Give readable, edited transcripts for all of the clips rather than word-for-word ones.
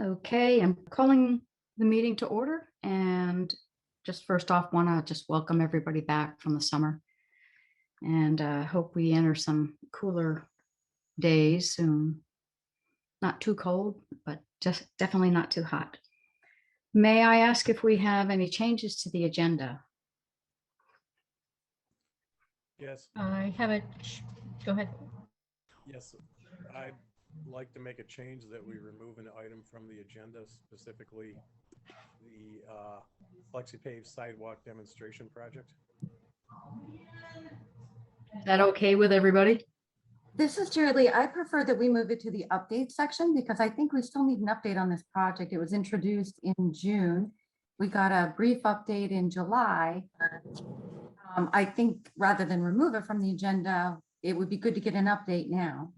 Okay, I'm calling the meeting to order and just first off, want to just welcome everybody back from the summer and hope we enter some cooler days soon. Not too cold, but just definitely not too hot. May I ask if we have any changes to the agenda? Yes, I have a, go ahead. yes. I'd like to make a change that we remove an item from the agenda, specifically the FlexiPave sidewalk demonstration project. Is that okay with everybody? This is Jerry Lee. I prefer that we move it to the update section because I think we still need an update on this project. It was introduced in June. We got a brief update in July. I think rather than remove it from the agenda, it would be good to get an update now.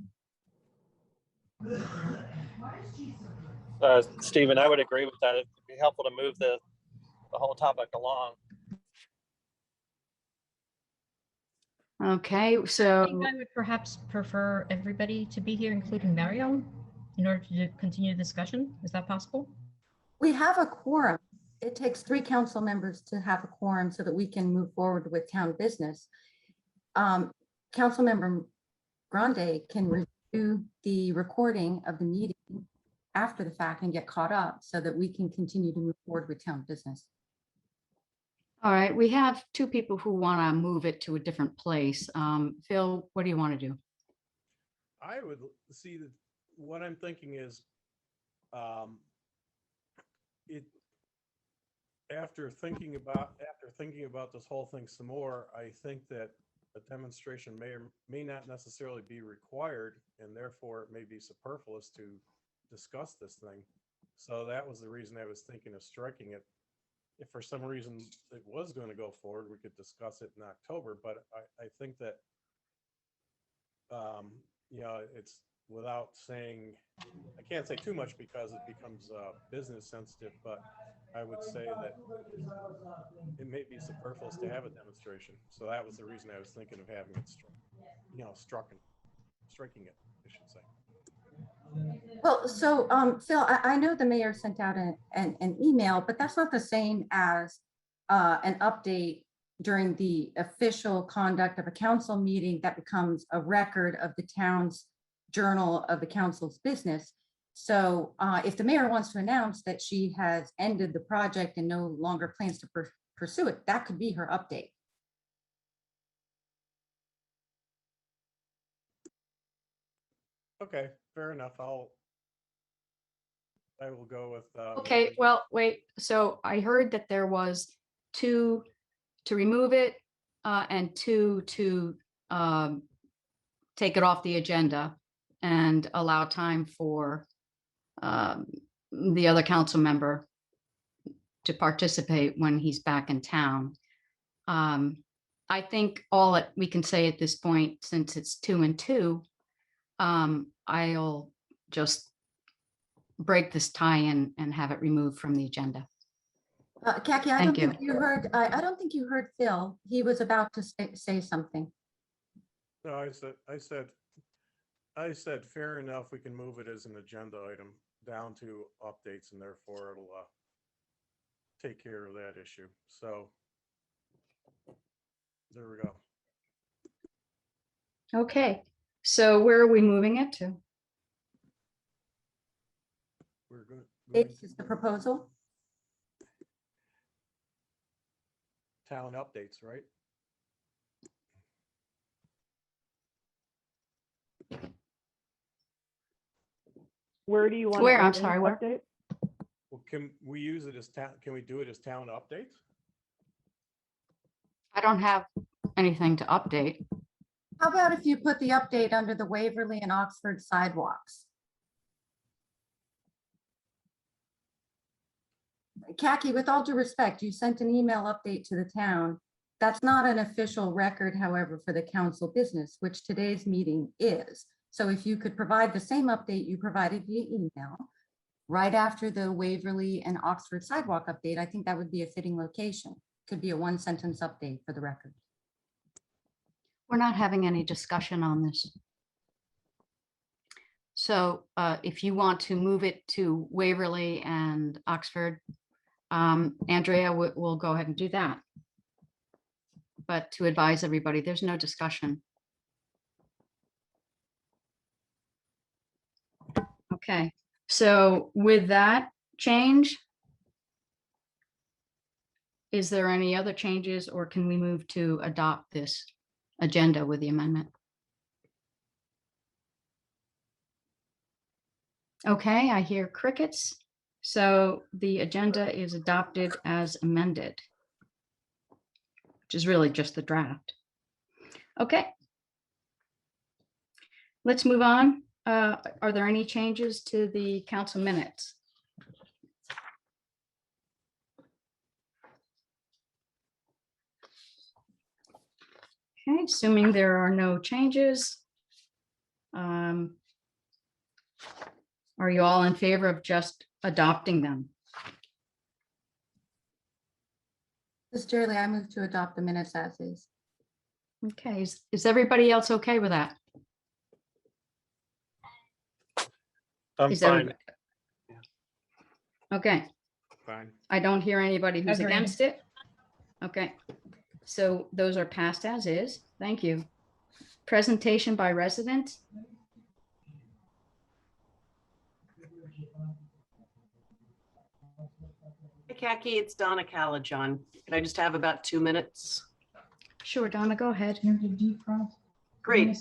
Stephen, I would agree with that. It'd be helpful to move the whole topic along. Okay, I so think I would perhaps prefer everybody to be here, including Mariam, in order to continue the discussion. Is that possible? We have a quorum. It takes 3 council members to have a quorum so that we can move forward with town business. Councilmember Grande can review the recording of the meeting after the fact and get caught up so that we can continue to move forward with town business. all right, we have 2 people who want to move it to a different place. Phil, what do you want to do? I would see that what I'm thinking is it after thinking about this whole thing some more, I think that a demonstration may or may not necessarily be required, and therefore it may be superfluous to discuss this thing. So that was the reason I was thinking of striking it. If for some reason it was going to go forward, we could discuss it in October, but I think that it's without saying, I can't say too much because it becomes business sensitive, but I would say that it may be superfluous to have a demonstration. So that was the reason I was thinking of having it striking it, I should say. Well, so Phil, I know the mayor sent out an email, but that's not the same as an update during the official conduct of a council meeting that becomes a record of the town's journal of the council's business. So if the mayor wants to announce that she has ended the project and no longer plans to pursue it, that could be her update. Okay, fair enough. I will go with. Okay, well, wait, so I heard that there was 2 to remove it and 2 to take it off the agenda and allow time for the other council member to participate when he's back in town. I think all that we can say at this point, since it's 2 and 2, I'll just break this tie and have it removed from the agenda. Kaki, I Thank don't think you heard. I don't think you heard Phil. He was about to say something. No, I said fair enough. We can move it as an agenda item down to updates, and therefore it'll take care of that issue. So there we go. Okay, so where are we moving it to? We're good. This is the proposal. Town updates, right? Where do you want? Where? I'm sorry, where? Update? Well, can we use it as town? Can we do it as town updates? I don't have anything to update. How about if you put the update under the Waverly and Oxford sidewalks? Kaki, with all due respect, you sent an email update to the town. That's not an official record, however, for the council business, which today's meeting is. So if you could provide the same update you provided via email right after the Waverly and Oxford sidewalk update, I think that would be a fitting location. Could be a 1-sentence update for the record. We're not having any discussion on this. So if you want to move it to Waverly and Oxford, Andrea will go ahead and do that. But to advise everybody, there's no discussion. Okay, so with that change, is there any other changes, or can we move to adopt this agenda with the amendment? Okay, I hear crickets. So the agenda is adopted as amended, which is really just the draft. Okay. Let's move on. Are there any changes to the council minutes? Okay, assuming there are no changes. Are you all in favor of just adopting them? This is Jerry Lee. I move to adopt the minutes as is. Okay, is everybody else okay with that? I'm Is fine. everybody- Okay, Fine. I don't hear anybody who's Agreed. against it. Okay, so those are passed as is. Thank you. Presentation by residents. Hey, Kaki, it's Donna Calajon. Can I just have about 2 minutes? Sure, Donna, go ahead. Great.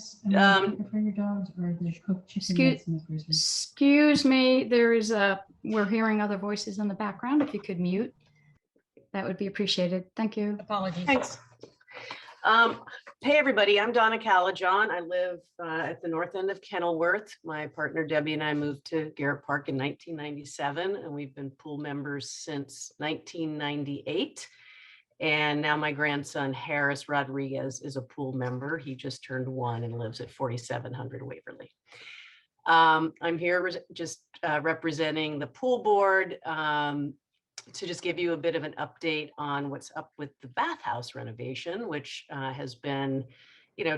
Excuse me, there is we're hearing other voices in the background. If you could mute, that would be appreciated. Thank you. Apologies. Thanks. Hey, everybody, I'm Donna Calajon. I live at the north end of Kenilworth. My partner Debbie and I moved to Garrett Park in 1997, and we've been pool members since 1998. And now my grandson, Harris Rodriguez, is a pool member. He just turned 1 and lives at 4700 Waverly. I'm here just representing the pool board to just give you a bit of an update on what's up with the bathhouse renovation, which has been,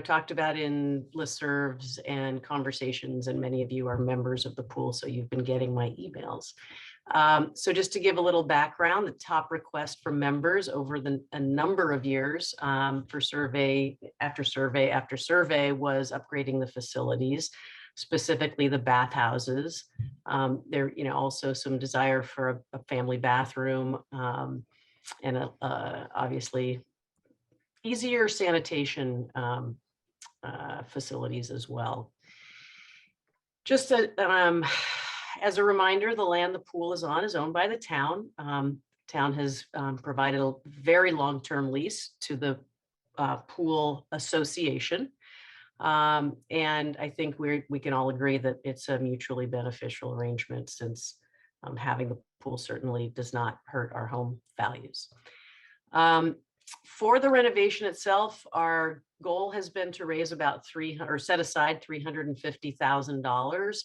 talked about in listservs and conversations, and many of you are members of the pool, so you've been getting my emails. So just to give a little background, the top request from members over a number of years for survey after survey after survey was upgrading the facilities, specifically the bathhouses. There, also some desire for a family bathroom and obviously easier sanitation facilities as well. Just as a reminder, the land the pool is on is owned by the town. Town has provided a very long-term lease to the pool association. And I think we can all agree that it's a mutually beneficial arrangement, since having the pool certainly does not hurt our home values. For the renovation itself, our goal has been to raise about set aside $350,000.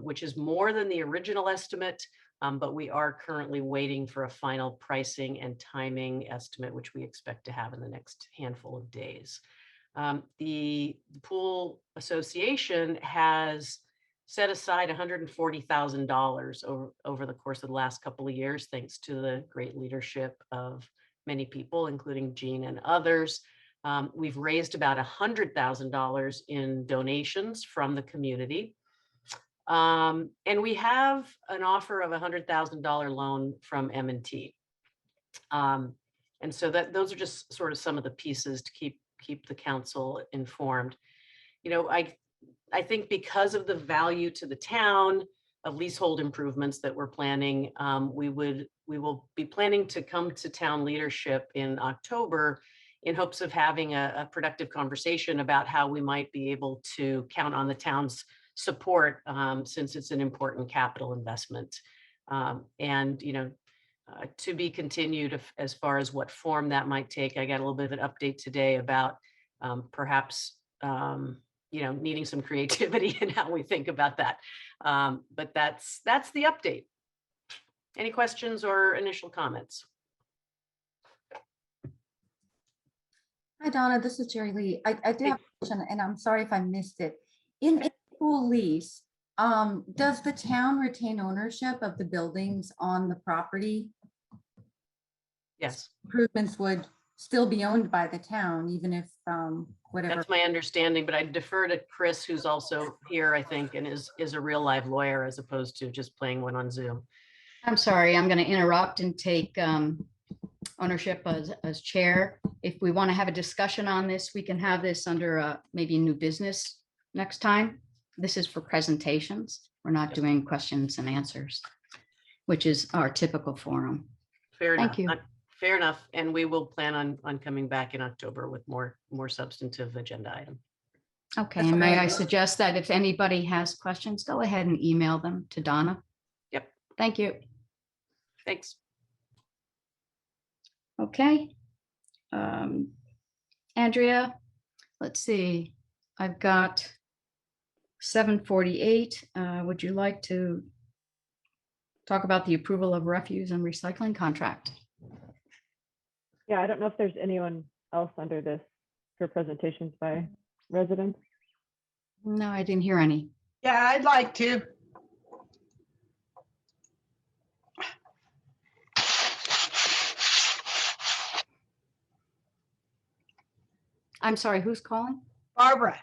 Which is more than the original estimate, but we are currently waiting for a final pricing and timing estimate, which we expect to have in the next handful of days. The Pool Association has set aside $140,000 over the course of the last couple of years, thanks to the great leadership of many people, including Jean and others. We've raised about $100,000 in donations from the community. And we have an offer of $100,000 loan from M&T. And so those are just sort of some of the pieces to keep the council informed. I think because of the value to the town of leasehold improvements that we're planning, we will be planning to come to town leadership in October in hopes of having a productive conversation about how we might be able to count on the town's support, since it's an important capital investment. And to be continued as far as what form that might take. I got a little bit of an update today about perhaps needing some creativity in how we think about that. But that's the update. Any questions or initial comments? Hi, Donna, this is Jerry Lee. I did have a question, and I'm sorry if I missed it. In a pool lease, Does the town retain ownership of the buildings on the property? Yes, Improvements would still be owned by the town, even if, whatever. that's my understanding, but I defer to Chris, who's also here, I think, and is a real live lawyer as opposed to just playing one on Zoom. I'm sorry, I'm going to interrupt and take ownership as chair. If we want to have a discussion on this, we can have this under maybe new business next time. This is for presentations. We're not Yes. doing questions and answers, which is our typical forum. Fair Thank enough. you. Fair enough. And we will plan on coming back in October with more substantive agenda item. Okay, That's and may I great. suggest that if anybody has questions, go ahead and email them to Donna. Yep. Thank you. Thanks. Okay. Andrea, let's see. I've got 7:48. Would you like to talk about the approval of refuse and recycling contract? Yeah, I don't know if there's anyone else under this for presentations by residents. No, I didn't hear any. Yeah, I'd like to. I'm sorry, who's calling? Barbara,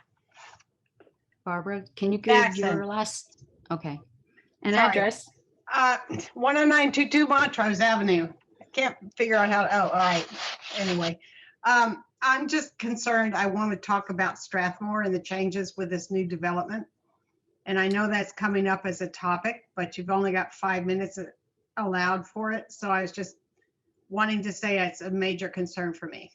Barbara, can you give Jackson. your last? Okay. And Sorry. address? 10922 Montrose Avenue. I can't figure out how, oh, all right. Anyway, I'm just concerned. I want to talk about Strathmore and the changes with this new development. And I know that's coming up as a topic, but you've only got 5 minutes allowed for it. So I was just wanting to say it's a major concern for me.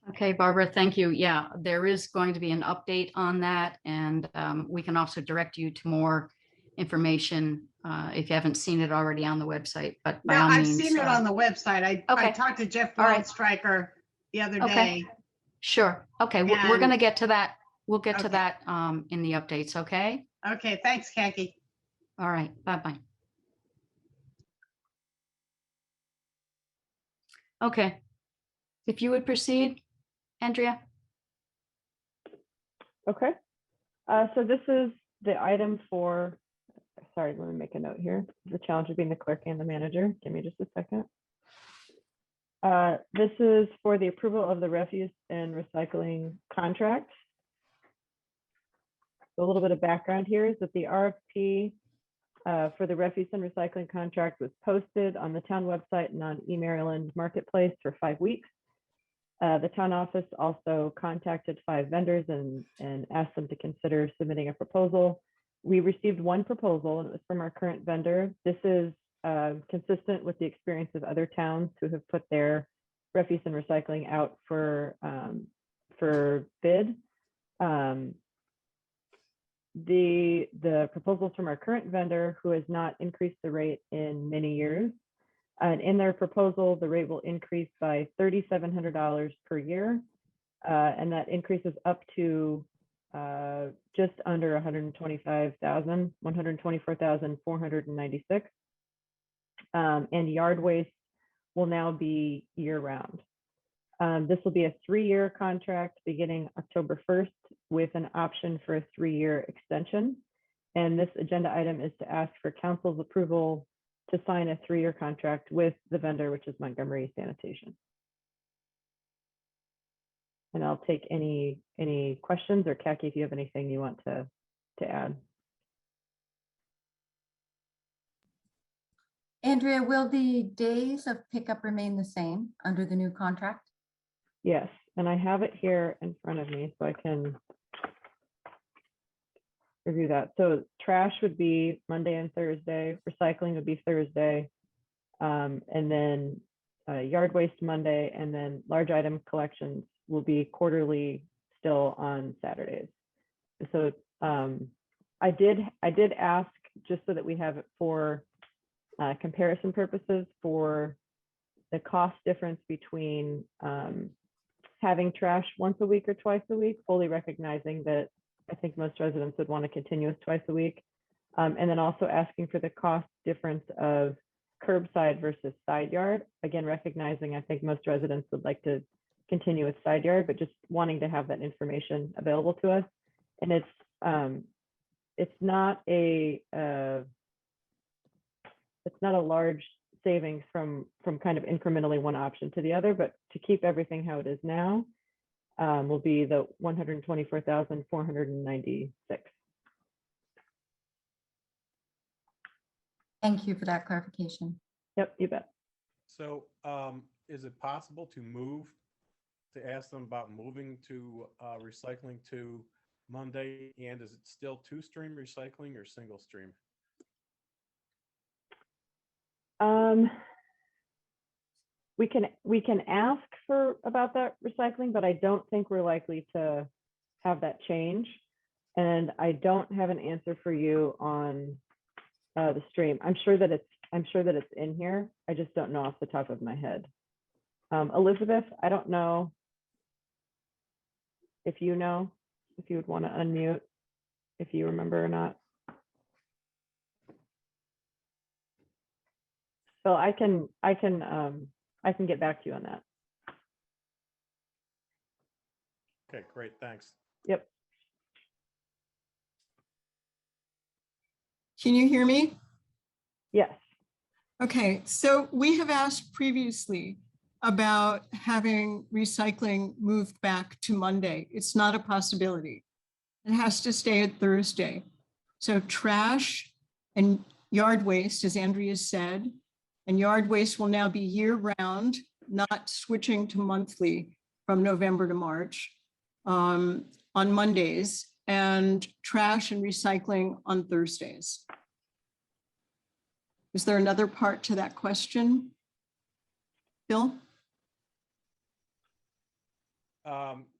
Okay, Barbara, thank you. Yeah, there is going to be an update on that, and we can also direct you to more information if you haven't seen it already on the website, but by No, all I've means. seen it on the website. I Okay. talked to Jeff All right. Stryker the other Okay. day. Sure. Okay, we're going to And- get to that. We'll get to Okay. that in the updates, okay? Okay, thanks, Khaki. All right, bye-bye. Okay. If you would proceed, Andrea? Okay. So this is the item for, sorry, let me make a note here. The challenge of being the clerk and the manager. Give me just a second. This is for the approval of the refuse and recycling contract. So a little bit of background here is that the RFP for the refuse and recycling contract was posted on the town website and on eMaryland Marketplace for 5 weeks. The town office also contacted 5 vendors and asked them to consider submitting a proposal. We received one proposal, and it was from our current vendor. This is consistent with the experience of other towns who have put their refuse and recycling out for bid. The proposals from our current vendor, who has not increased the rate in many years. And in their proposal, the rate will increase by $3,700 per year. And that increases up to just under 125,000, 124,496. And yard waste will now be year round. This will be a 3-year contract beginning October 1st with an option for a 3-year extension. And this agenda item is to ask for council's approval to sign a 3-year contract with the vendor, which is Montgomery Sanitation. And I'll take any questions, or Khaki, if you have anything you want to add. Andrea, will the days of pickup remain the same under the new contract? Yes, and I have it here in front of me so I can review that. So trash would be Monday and Thursday, recycling would be Thursday, and then yard waste Monday, and then large item collections will be quarterly still on Saturdays. So I did ask, just so that we have it for comparison purposes, for the cost difference between having trash once a week or twice a week, fully recognizing that I think most residents would want a continuous twice a week. And then also asking for the cost difference of curbside versus side yard. Again, recognizing I think most residents would like to continue with side yard, but just wanting to have that information available to us. And it's not a large savings from kind of incrementally one option to the other, but to keep everything how it is now will be the 124,496. Thank you for that clarification. Yep, you bet. So is it possible to ask them about moving to recycling to Monday? And is it still two-stream recycling or single stream? We can ask for about that recycling, but I don't think we're likely to have that change. And I don't have an answer for you on the stream. I'm sure that it's in here. I just don't know off the top of my head. Elizabeth, I don't know if you know, if you would want to unmute, if you remember or not. So I can get back to you on that. Okay, great, thanks. Yep. Can you hear me? Yes. Okay, so we have asked previously about having recycling moved back to Monday. It's not a possibility. It has to stay at Thursday. So trash and yard waste, as Andrea said, and yard waste will now be year-round, not switching to monthly from November to March on Mondays, and trash and recycling on Thursdays. Is there another part to that question? Bill?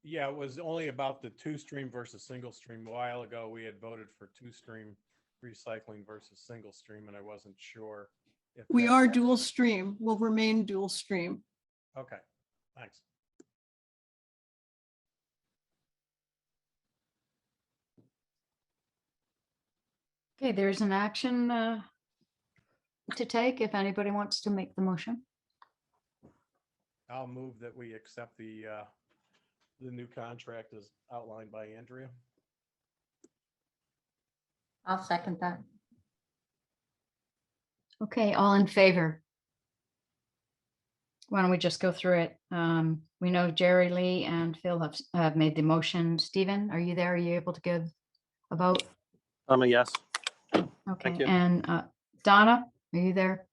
Yeah, it was only about the two-stream versus single stream. A while ago, we had voted for two-stream recycling versus single stream, and I wasn't sure if We that- are dual stream, will remain dual stream. Okay, thanks. Okay, there's an action to take if anybody wants to make the motion. I'll move that we accept the new contract as outlined by Andrea. I'll second that. Okay, all in favor? Why don't we just go through it? We know Jerry Lee and Phil have made the motion. Stephen, are you there? Are you able to give a vote? I'm a yes. Okay, you. and Donna, are you there?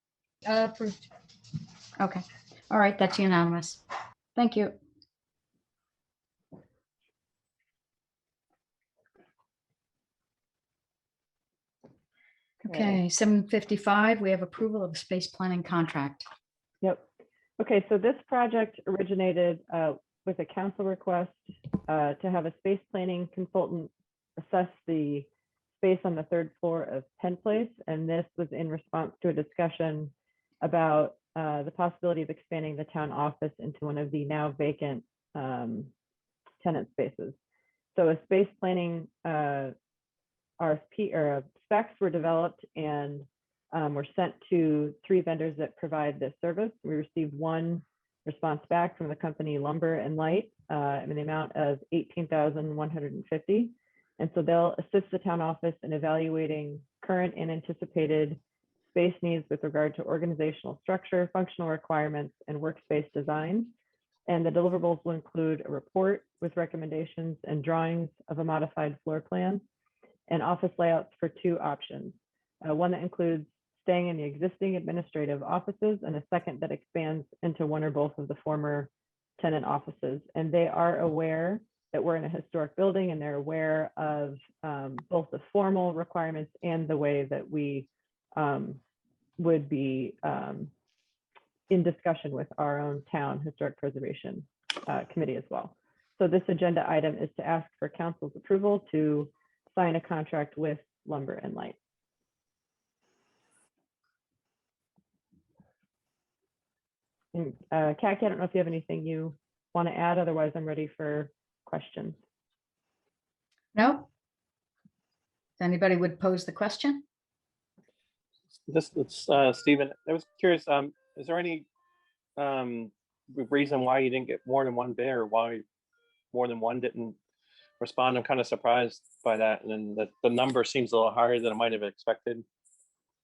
Approved. Okay, all right, that's unanimous. Thank you. Okay, 7:55, we have approval of a space planning contract. Yep. Okay, so this project originated with a council request to have a space planning consultant assess the space on the third floor of Penn Place. And this was in response to a discussion about the possibility of expanding the town office into one of the now vacant tenant spaces. So a space planning RFP or specs were developed and were sent to 3 vendors that provide this service. We received one response back from the company Lumber and Light in the amount of $18,150. And so they'll assist the town office in evaluating current and anticipated space needs with regard to organizational structure, functional requirements, and workspace design. And the deliverables will include a report with recommendations and drawings of a modified floor plan and office layouts for 2 options. One that includes staying in the existing administrative offices and a second that expands into one or both of the former tenant offices. And they are aware that we're in a historic building and they're aware of both the formal requirements and the way that we would be in discussion with our own town historic preservation committee as well. So this agenda item is to ask for council's approval to sign a contract with Lumber and Light. And Kaki, I don't know if you have anything you want to add, otherwise I'm ready for questions. No? If anybody would pose the question? This it's Stephen. I was curious. Is there any reason why you didn't get more than one bid, or why more than one didn't respond. I'm kind of surprised by that. And then the number seems a little higher than I might have expected.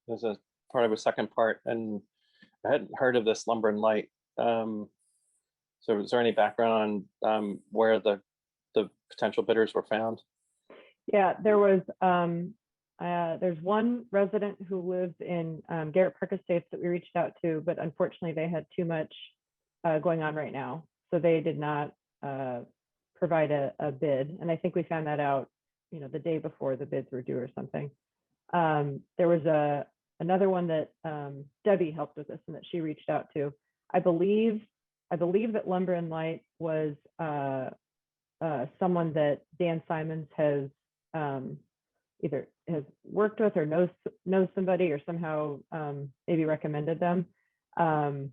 There's a part of a second part, and I hadn't heard of this Lumber and Light. So is there any background on where the potential bidders were found? Yeah, there was, there's one resident who lives in Garrett Park Estates that we reached out to, but unfortunately they had too much going on right now. So they did not provide a bid. And I think we found that out, the day before the bids were due or something. There was another one that Debbie helped with this and that she reached out to. I believe that Lumber and Light was someone that Dan Simons has either has worked with or knows somebody or somehow maybe recommended them. I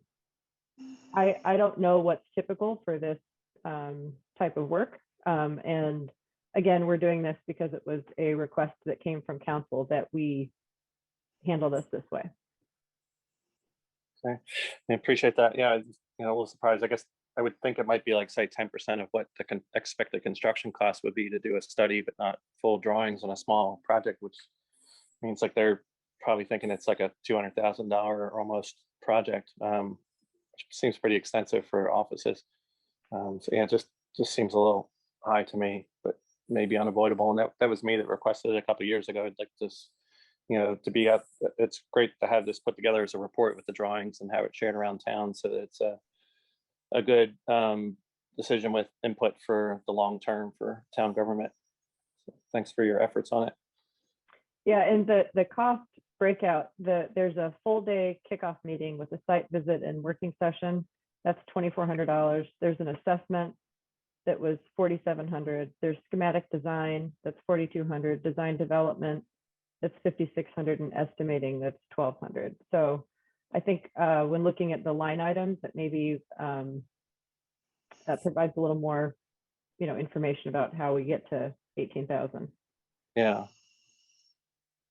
don't know what's typical for this type of work. And again, we're doing this because it was a request that came from council that we handle this way. Okay, I appreciate that. Yeah, a little surprised. I guess I would think it might be like, say, 10% of what the expected construction cost would be to do a study, but not full drawings on a small project, which means like they're probably thinking it's like a $200,000 or almost project, which seems pretty extensive for offices. So yeah, just seems a little high to me, but maybe unavoidable. And that was me that requested it a couple of years ago. I'd like this, to be up. It's great to have this put together as a report with the drawings and have it shared around town, so that it's a good decision with input for the long term for town government. So thanks for your efforts on it. Yeah, and the cost breakout, there's a full day kickoff meeting with a site visit and working session. That's $2,400. There's an assessment that was $4,700. There's schematic design, that's $4,200. Design development, that's $5,600, and estimating, that's $1,200. So I think when looking at the line items, that maybe that provides a little more, information about how we get to 18,000. Yeah.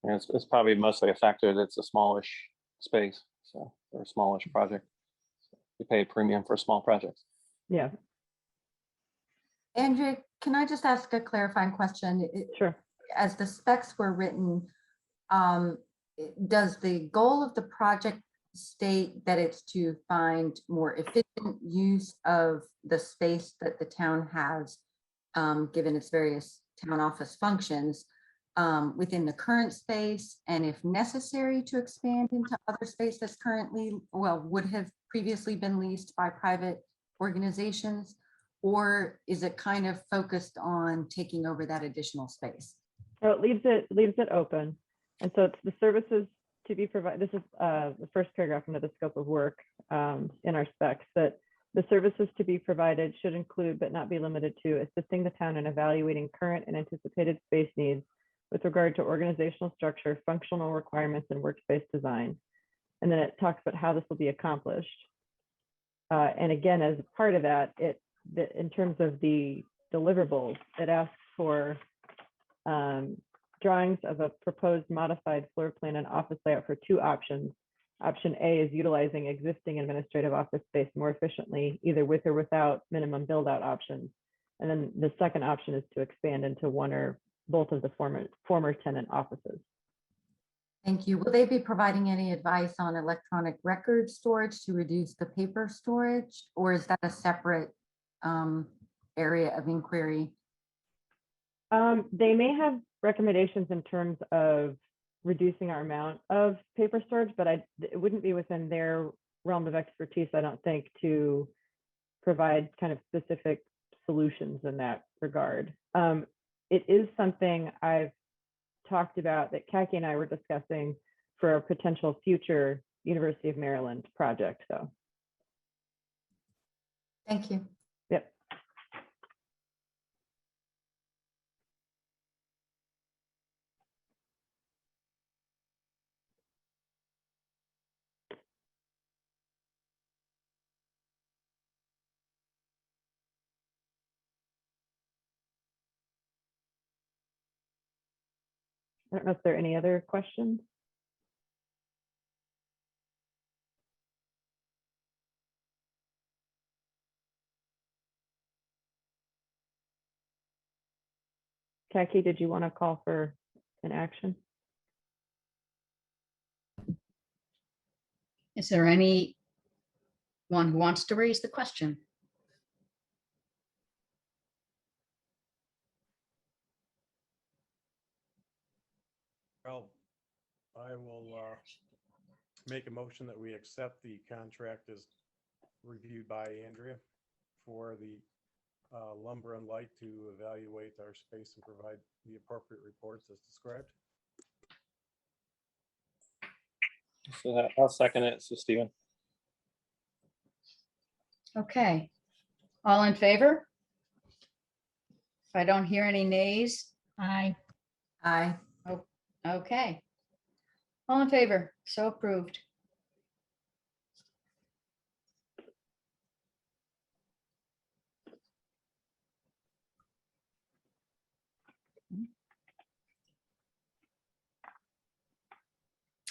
And it's probably mostly a factor that it's a smallish space, so, or a smallish project. So you pay a premium for small projects. Yeah. Andrea, can I just ask a clarifying question? Sure. As the specs were written, does the goal of the project state that it's to find more efficient use of the space that the town has, given its various town office functions, within the current space, and if necessary to expand into other space that's currently, would have previously been leased by private organizations? Or is it kind of focused on taking over that additional space? So it leaves it open. And so it's the services to be provided. This is the first paragraph under the scope of work in our specs, that the services to be provided should include, but not be limited to, assisting the town in evaluating current and anticipated space needs with regard to organizational structure, functional requirements, and workspace design. And then it talks about how this will be accomplished. And again, as part of that, in terms of the deliverables, it asks for drawings of a proposed modified floor plan and office layout for two options. Option A is utilizing existing administrative office space more efficiently, either with or without minimum build out options. And then the second option is to expand into one or both of the former tenant offices. Thank you. Will they be providing any advice on electronic record storage to reduce the paper storage, or is that a separate area of inquiry? They may have recommendations in terms of reducing our amount of paper storage, but it wouldn't be within their realm of expertise, I don't think, to provide kind of specific solutions in that regard. It is something I've talked about that Kaki and I were discussing for a potential future University of Maryland project. So, thank you. Yep. I don't know if there are any other questions. Jackie, did you want to call for an action? Is there anyone who wants to raise the question? Well, I will make a motion that we accept the contract as reviewed by Andrea for the lumber and light to evaluate our space and provide the appropriate reports as described. So I'll second it. So Stephen. Okay. All in favor? If I don't hear any nays, Aye. Aye. okay. All in favor, so approved.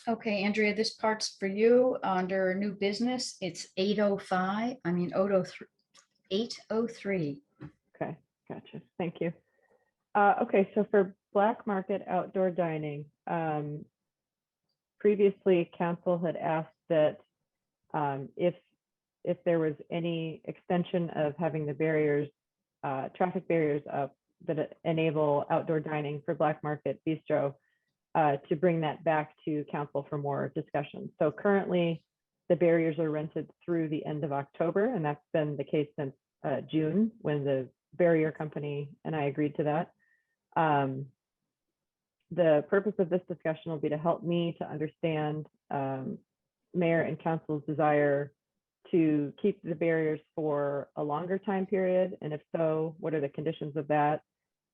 Okay, Andrea, this part's for you under new business. It's 8:05, I mean, 8:03. Okay, gotcha. Thank you. Okay, so for Black Market outdoor dining, previously council had asked that if there was any extension of having the barriers, traffic barriers up that enable outdoor dining for Black Market Bistro, to bring that back to council for more discussion. So currently the barriers are rented through the end of October, and that's been the case since June when the barrier company and I agreed to that. The purpose of this discussion will be to help me to understand mayor and council's desire to keep the barriers for a longer time period, and if so, what are the conditions of that?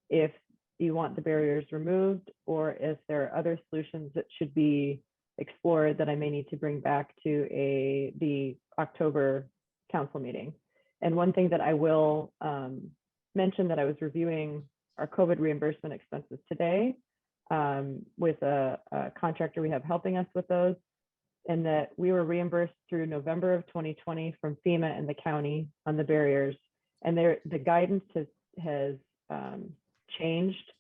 If you want the barriers removed, or if there are other solutions that should be explored that I may need to bring back to the October council meeting. And one thing that I will mention, that I was reviewing our COVID reimbursement expenses today with a contractor we have helping us with those, and that we were reimbursed through November of 2020 from FEMA and the county on the barriers. And the guidance has changed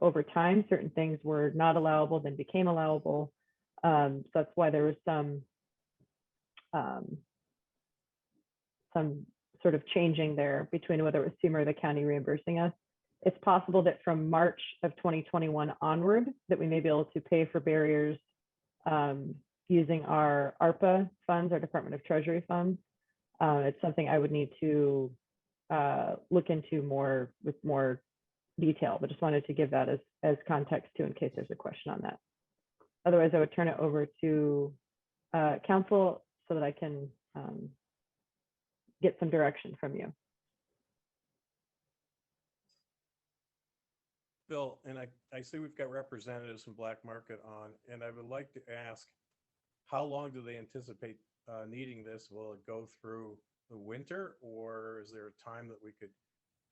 over time. Certain things were not allowable, then became allowable. So that's why there was some sort of changing there between whether it was FEMA or the county reimbursing us. It's possible that from March of 2021 onward, that we may be able to pay for barriers using our ARPA funds, our Department of Treasury funds. It's something I would need to look into with more detail, but just wanted to give that as context too, in case there's a question on that. Otherwise, I would turn it over to council so that I can get some direction from you. Bill, and I see we've got representatives from Black Market on, and I would like to ask, how long do they anticipate needing this? Will it go through the winter, or is there a time that we could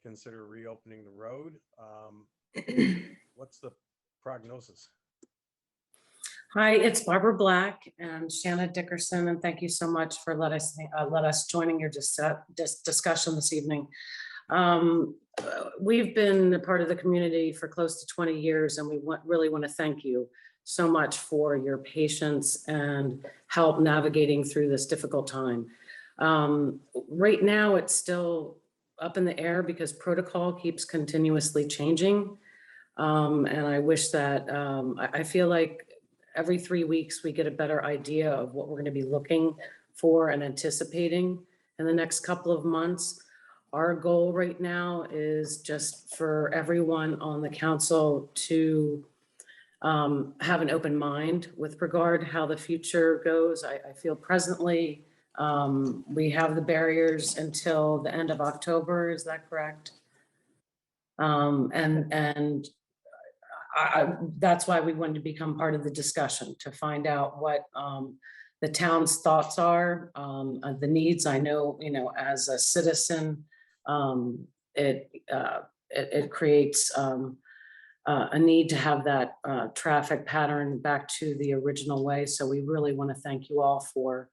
consider reopening the road? What's the prognosis? Hi, it's Barbara Black and Shanna Dickerson, and thank you so much for let us joining your discussion this evening. We've been a part of the community for close to 20 years, and we really want to thank you so much for your patience and help navigating through this difficult time. Right now, it's still up in the air because protocol keeps continuously changing. And I wish that, I feel like every 3 weeks we get a better idea of what we're going to be looking for and anticipating in the next couple of months. Our goal right now is just for everyone on the council to have an open mind with regard to how the future goes. I feel presently we have the barriers until the end of October. Is that correct? That's why we wanted to become part of the discussion, to find out what the town's thoughts are, the needs. I know, as a citizen, it creates a need to have that traffic pattern back to the original way. So we really want to thank you all for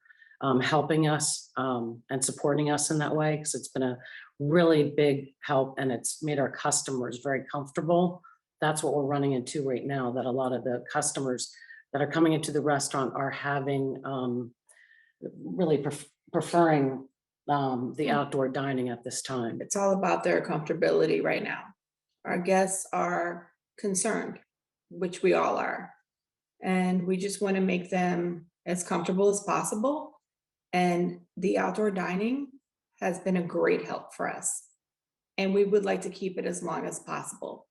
helping us and supporting us in that way, because it's been a really big help, and it's made our customers very comfortable that's what we're running into right now, that a lot of the customers that are coming into the restaurant are having, really preferring the outdoor dining at this time. It's all about their comfortability right now. Our guests are concerned, which we all are. And we just want to make them as comfortable as possible. And the outdoor dining has been a great help for us. And we would like to keep it as long as possible.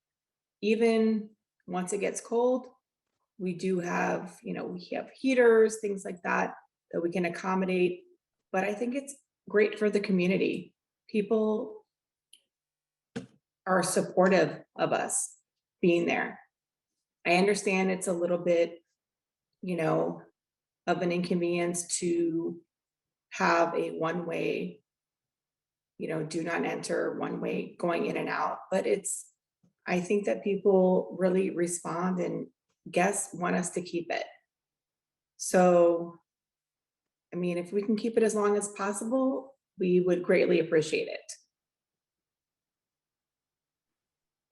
Even once it gets cold, we do have, we have heaters, things like that we can accommodate. But I think it's great for the community. People are supportive of us being there. I understand it's a little bit, of an inconvenience to have a one-way, do not enter, one-way going in and out, but I think that people really respond and guests want us to keep it. So, if we can keep it as long as possible, we would greatly appreciate it.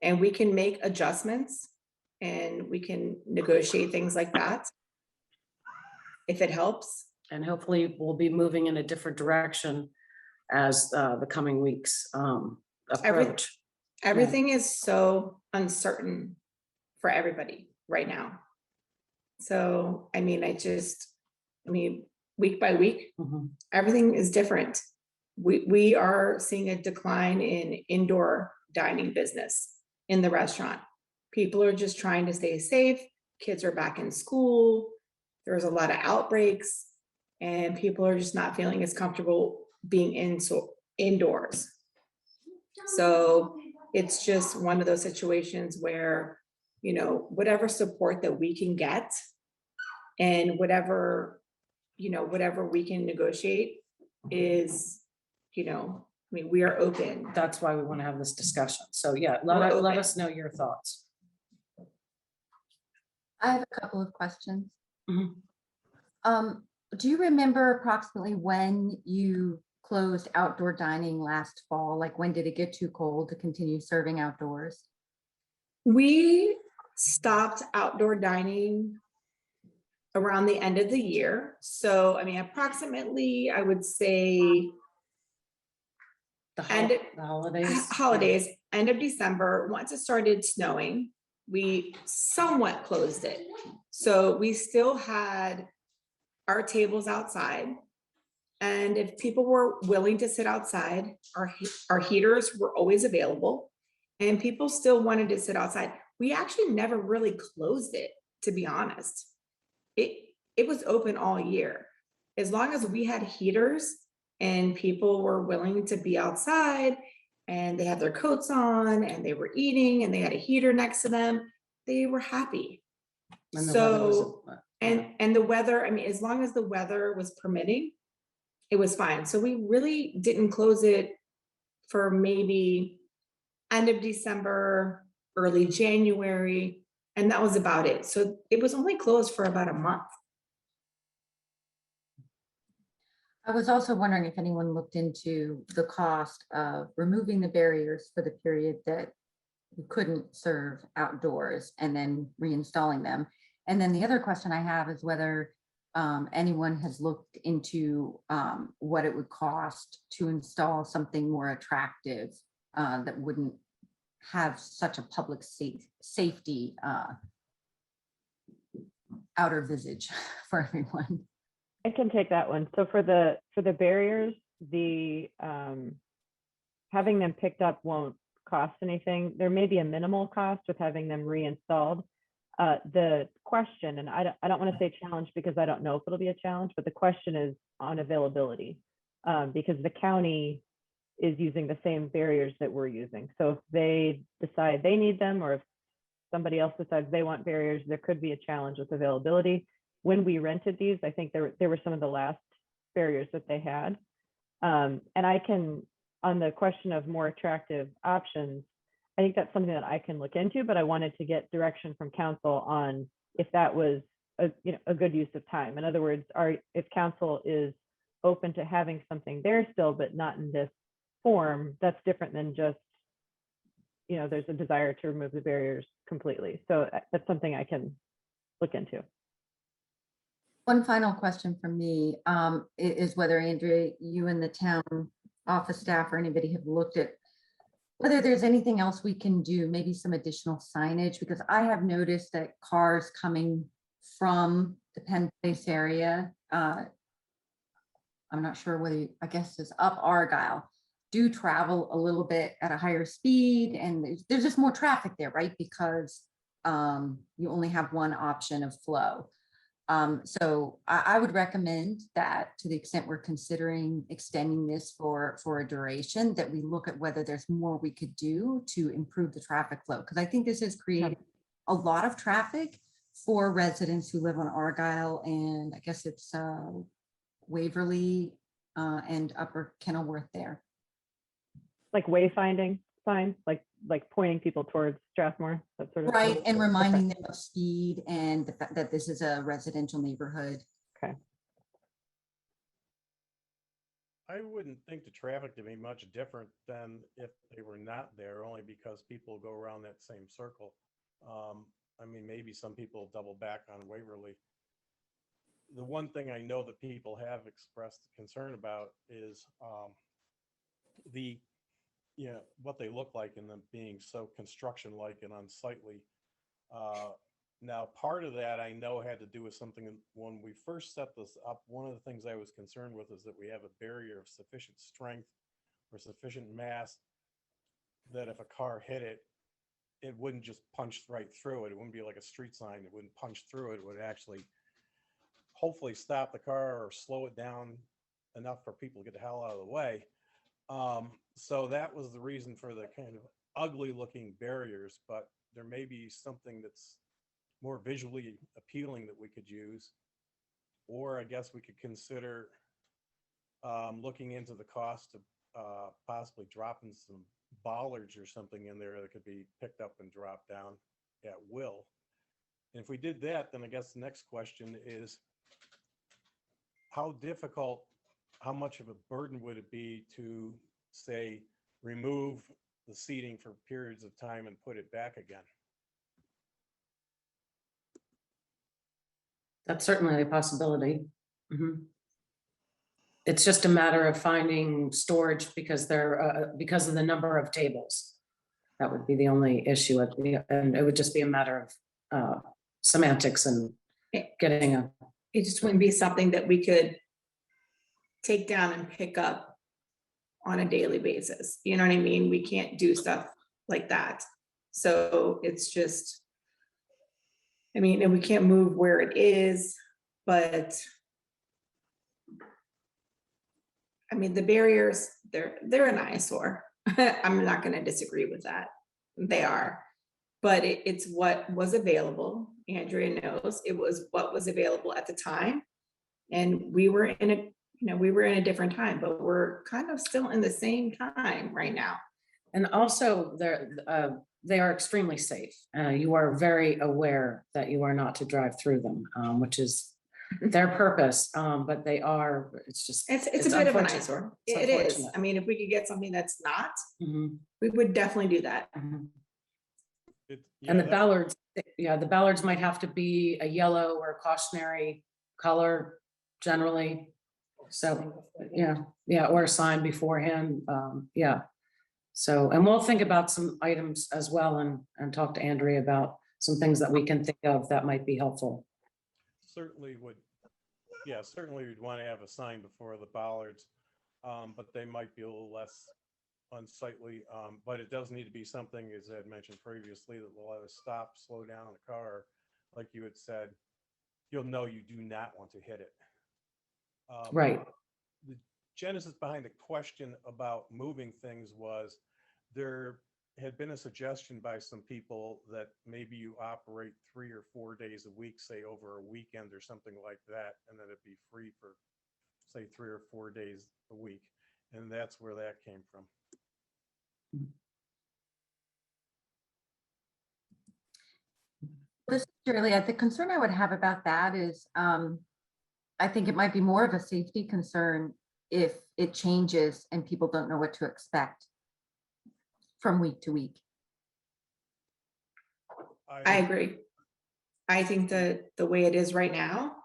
And we can make adjustments and we can negotiate things like that if it helps. And hopefully we'll be moving in a different direction as the coming weeks approach. Everything is so uncertain for everybody right now. So, week by week, everything is different. We are seeing a decline in indoor dining business in the restaurant. People are just trying to stay safe. Kids are back in school. There's a lot of outbreaks and people are just not feeling as comfortable being indoors. So it's just one of those situations where, whatever support that we can get and whatever we can negotiate is, we are open. That's why we want to have this discussion. So yeah, let us know your thoughts. I have a couple of questions. Mhm. Do you remember approximately when you closed outdoor dining last fall? Like when did it get too cold to continue serving outdoors? We stopped outdoor dining around the end of the year. So, approximately, I would say The holidays, holidays. end of December. Once it started snowing, we somewhat closed it. So we still had our tables outside. And if people were willing to sit outside, our heaters were always available and people still wanted to sit outside. We actually never really closed it, to be honest. It was open all year. As long as we had heaters and people were willing to be outside and they had their coats on and they were eating and they had a heater next to them, they were happy. And the So, weather and the weather, as long as the weather was permitting, it was fine. So we really didn't close it for maybe end of December, early January, and that was about it. So it was only closed for about a month. I was also wondering if anyone looked into the cost of removing the barriers for the period that you couldn't serve outdoors and then reinstalling them. And then the other question I have is whether anyone has looked into what it would cost to install something more attractive that wouldn't have such a public safety outer visage for everyone. I can take that one. So for the barriers, the having them picked up won't cost anything. There may be a minimal cost with having them reinstalled. The question, and I don't want to say challenge because I don't know if it'll be a challenge, but the question is on availability because the county is using the same barriers that we're using. So if they decide they need them, or if somebody else decides they want barriers, there could be a challenge with availability. When we rented these, I think there were some of the last barriers that they had. And I can, on the question of more attractive options, I think that's something that I can look into, but I wanted to get direction from council on if that was a good use of time. In other words, if council is open to having something there still, but not in this form, that's different than just there's a desire to remove the barriers completely. So that's something I can look into. One final question from me is whether, Andrea, you and the town office staff or anybody have looked at whether there's anything else we can do, maybe some additional signage, because I have noticed that cars coming from the Penn Place area, I'm not sure whether, I guess it's up Argyle, do travel a little bit at a higher speed, and there's just more traffic there, right? Because you only have one option of flow. So I would recommend that, to the extent we're considering extending this for a duration, that we look at whether there's more we could do to improve the traffic flow. Because I think this has created a lot of traffic for residents who live on Argyle, and I guess it's Waverly and Upper Kenilworth there. Like wayfinding signs, like pointing people towards Strathmore, that sort of Right, thing. and reminding them of speed and the fact that this is a residential neighborhood. Okay. I wouldn't think the traffic to be much different than if they were not there, only because people go around that same circle. I mean, maybe some people double back on Waverly. The one thing I know that people have expressed concern about is what they look like and them being so construction-like and unsightly. Now, part of that I know had to do with something when we first set this up. One of the things I was concerned with is that we have a barrier of sufficient strength or sufficient mass that if a car hit it, it wouldn't just punch right through it. It wouldn't be like a street sign. It wouldn't punch through it. It would actually hopefully stop the car or slow it down enough for people to get the hell out of the way. So that was the reason for the kind of ugly looking barriers, but there may be something that's more visually appealing that we could use. Or I guess we could consider looking into the cost of possibly dropping some bollards or something in there that could be picked up and dropped down at will. And if we did that, then I guess the next question is how much of a burden would it be to, say, remove the seating for periods of time and put it back again? That's certainly a possibility. Mhm. It's just a matter of finding storage because because of the number of tables. That would be the only issue, and it would just be a matter of semantics and getting a. It just wouldn't be something that we could take down and pick up on a daily basis. You know what I mean? We can't do stuff like that. So it's just, I mean, and we can't move where it is, but I mean, the barriers, they're an eyesore. I'm not going to disagree with that. They are, but it's what was available. Andrea knows it was what was available at the time. And we were in a different time, but we're kind of still in the same time right now. And also, they are extremely safe. You are very aware that you are not to drive through them, which is their purpose. But they are. It's just. It's a bit of an unfortunate. eyesore. It's It is. unfortunate. I mean, if we could get something that's not, Mhm. we would definitely do that. Mhm. Yeah, And the that- ballards, the ballards might have to be a yellow or cautionary color generally. So, yeah, or a sign beforehand, yeah. So, and we'll think about some items as well and talk to Andrea about some things that we can think of that might be helpful. certainly we'd want to have a sign before the bollards, but they might be a little less unsightly. But it does need to be something, as I had mentioned previously, that will let us stop, slow down the car. Like you had said, you'll know you do not want to hit it. Right. The genesis behind the question about moving things was there had been a suggestion by some people that maybe you operate 3 or 4 days a week, say over a weekend or something like that, and then it'd be free for, say, 3 or 4 days a week. And that's where that came from. This is Shirley, the concern I would have about that is, I think it might be more of a safety concern if it changes and people don't know what to expect from week to week. I agree. I think that the way it is right now,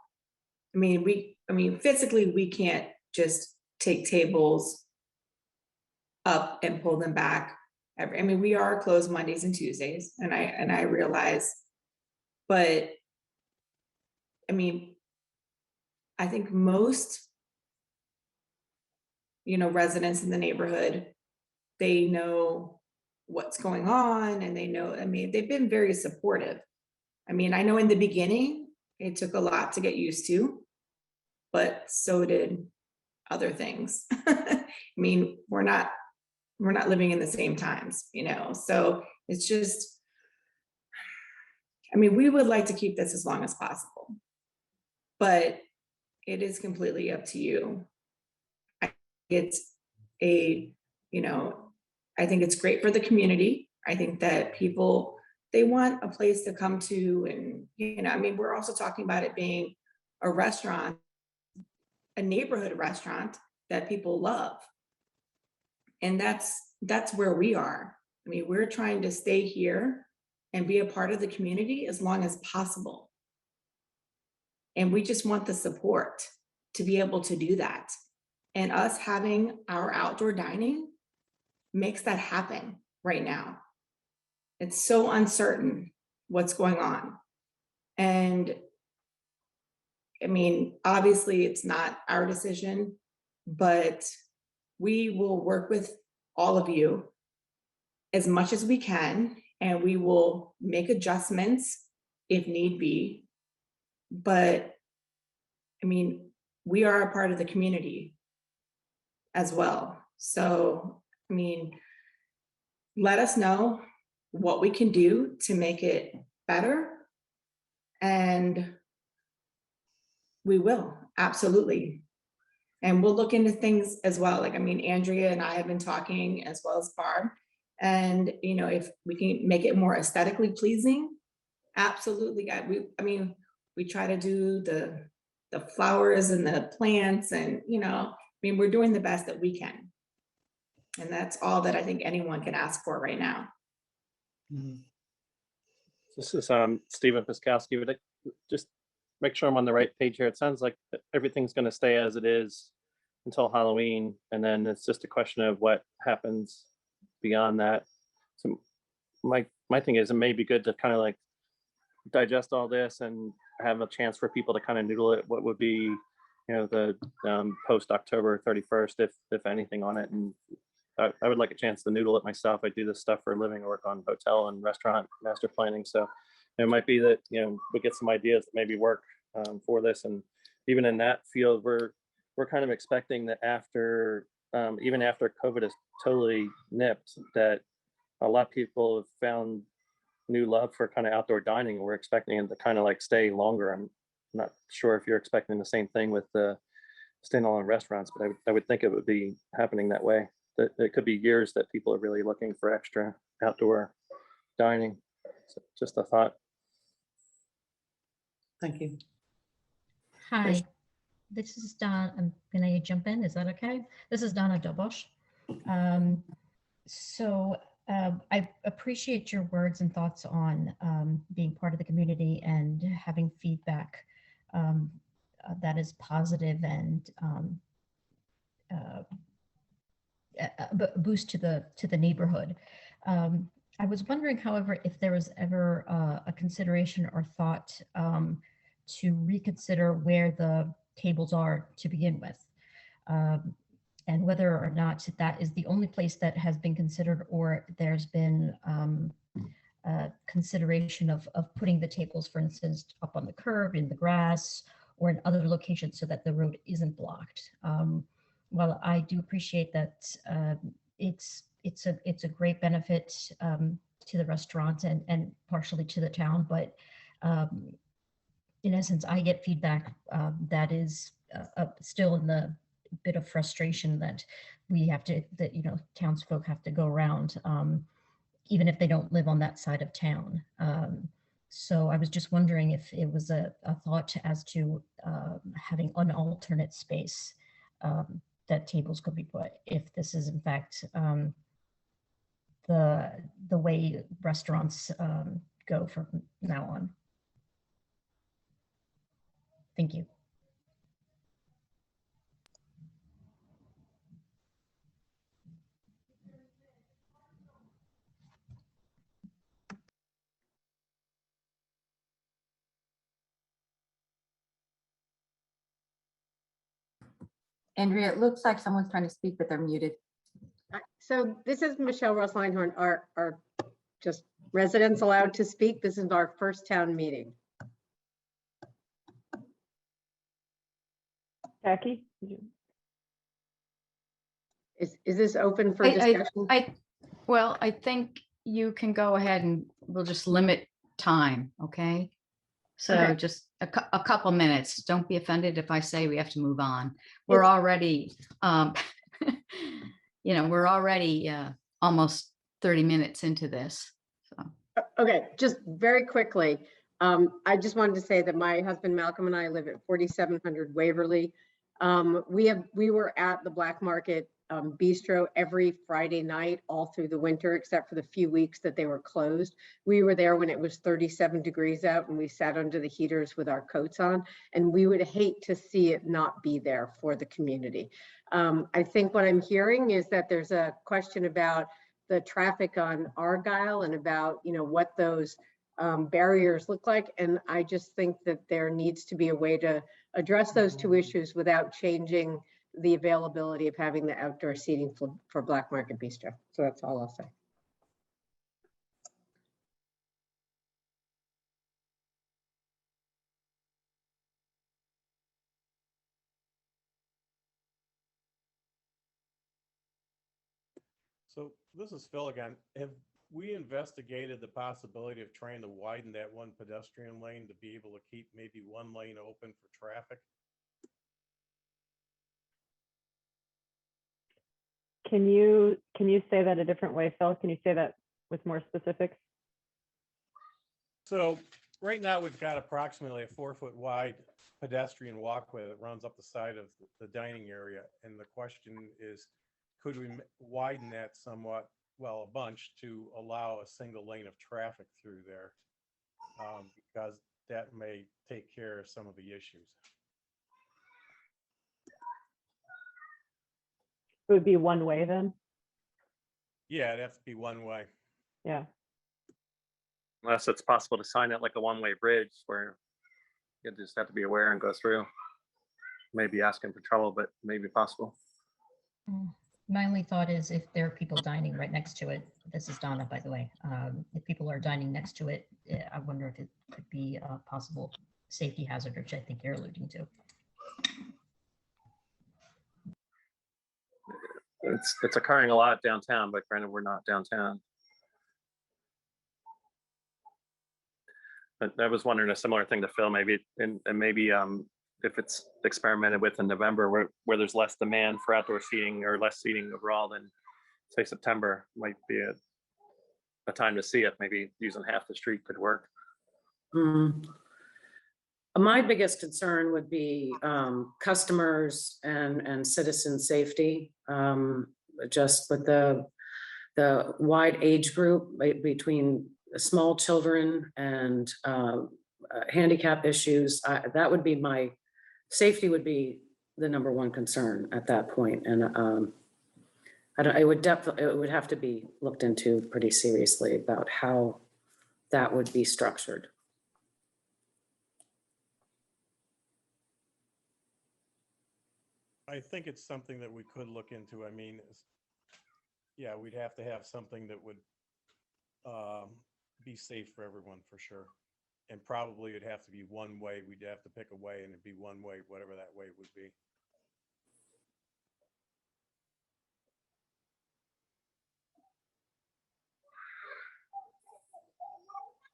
I mean, physically, we can't just take tables up and pull them back. I mean, we are closed Mondays and Tuesdays, and I realize, but I mean, I think most, residents in the neighborhood, they know what's going on, and they know, I mean, they've been very supportive. I mean, I know in the beginning, it took a lot to get used to, but so did other things. I mean, we're not living in the same times, so it's just, I mean, we would like to keep this as long as possible, but it is completely up to you. It's I think it's great for the community. I think that people, they want a place to come to, and I mean, we're also talking about it being a restaurant, a neighborhood restaurant that people love. And that's where we are. I mean, we're trying to stay here and be a part of the community as long as possible. And we just want the support to be able to do that. And us having our outdoor dining makes that happen right now. It's so uncertain what's going on. And I mean, obviously it's not our decision, but we will work with all of you as much as we can, and we will make adjustments if need be. But I mean, we are a part of the community as well. So, I mean, let us know what we can do to make it better. And we will, absolutely. And we'll look into things as well. Like, I mean, Andrea and I have been talking, as well as Barb. And, if we can make it more aesthetically pleasing, absolutely. I mean, we try to do the flowers and the plants, and, I mean, we're doing the best that we can. And that's all that I think anyone can ask for right now. This is Stephen Piskowski. But just make sure I'm on the right page here. It sounds like everything's going to stay as it is until Halloween, and then it's just a question of what happens beyond that. So my thing is, it may be good to kind of like digest all this and have a chance for people to kind of noodle it. What would be, the post October 31st, if anything, on it. And I would like a chance to noodle it myself. I do this stuff for a living. I work on hotel and restaurant master planning. So it might be that, we get some ideas that maybe work for this. And even in that field, we're kind of expecting that after, even after COVID is totally nipped, that a lot of people have found new love for kind of outdoor dining. We're expecting it to kind of like stay longer. I'm not sure if you're expecting the same thing with the standalone restaurants, but I would think it would be happening that way. That it could be years that people are really looking for extra outdoor dining. So just a thought. Thank you. Hi, this is Don. Can I jump in? Is that okay? This is Donna Dobosh. I appreciate your words and thoughts on being part of the community and having feedback that is positive and a boost to the neighborhood. I was wondering, however, if there was ever a consideration or thought to reconsider where the tables are to begin with. And whether or not that is the only place that has been considered, or there's been consideration of putting the tables, for instance, up on the curb, in the grass, or in other locations so that the road isn't blocked. While I do appreciate that it's a great benefit to the restaurant and partially to the town, but in essence, I get feedback that is still in the bit of frustration that we have to, that townsfolk have to go around, even if they don't live on that side of town. So I was just wondering if it was a thought as to having an alternate space that tables could be put, if this is in fact the way restaurants go from now on. Thank you. Andrea, it looks like someone's trying to speak, but they're muted. So this is Michelle Ross Linehorn. Are just residents allowed to speak? This is our first town meeting. Jackie? Is this open for I, discussion? well, I think you can go ahead and we'll just limit time, okay? So Okay. just a couple minutes. Don't be offended if I say we have to move on. We're already, you know, we're already almost 30 minutes into this. So. Okay, just very quickly. I just wanted to say that my husband Malcolm and I live at 4700 Waverly. We were at the Black Market Bistro every Friday night all through the winter, except for the few weeks that they were closed. We were there when it was 37 degrees out and we sat under the heaters with our coats on, and we would hate to see it not be there for the community. I think what I'm hearing is that there's a question about the traffic on Argyle and about, you know, what those barriers look like. And I just think that there needs to be a way to address those two issues without changing the availability of having the outdoor seating for Black Market Bistro. So that's all I'll say. So this is Phil again. Have we investigated the possibility of trying to widen that one pedestrian lane to be able to keep maybe one lane open for traffic? Can you say that a different way, Phil? Can you say that with more specifics? So right now we've got approximately a 4-foot wide pedestrian walkway that runs up the side of the dining area. And the question is, could we widen that somewhat, well, a bunch, to allow a single lane of traffic through there? Because that may take care of some of the issues. It would be one way then? Yeah, it'd have to be one way. Yeah. Unless it's possible to sign it like a one-way bridge where you just have to be aware and go through. Maybe asking for trouble, but maybe possible. My only thought is if there are people dining right next to it, this is Donna, by the way, if people are dining next to it, I wonder if it could be a possible safety hazard, which I think you're alluding to. It's occurring a lot downtown, but granted, we're not downtown. But I was wondering a similar thing to Phil, maybe, and maybe if it's experimented with in November, where there's less demand for outdoor seating or less seating overall than say September, might be a time to see it. Maybe using half the street could work. My biggest concern would be customers and citizen safety. Just with the wide age group between small children and handicap issues, that would be my safety would be the number one concern at that point. And it would have to be looked into pretty seriously about how that would be structured. I think it's something that we could look into. I mean, yeah, we'd have to have something that would be safe for everyone for sure. And probably it'd have to be one way. We'd have to pick a way and it'd be one way, whatever that way would be.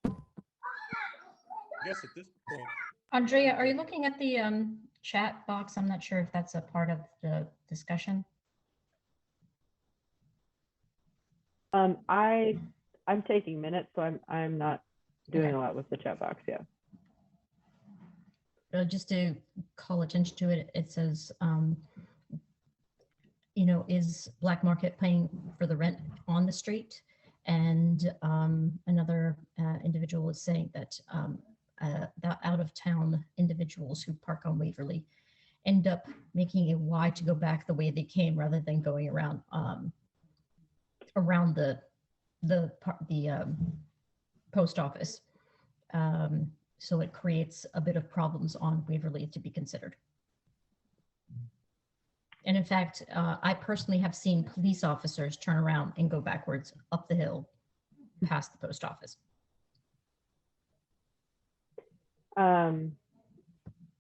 I guess at this point. Andrea, are you looking at the chat box? I'm not sure if that's a part of the discussion. I'm taking minutes, so I'm not doing a lot with the chat box. Yeah. Just to call attention to it, it says, you know, is Black Market paying for the rent on the street? And another individual was saying that the out-of-town individuals who park on Waverly end up making a Y to go back the way they came rather than going around around the post office. So it creates a bit of problems on Waverly to be considered. And in fact, I personally have seen police officers turn around and go backwards up the hill past the post office.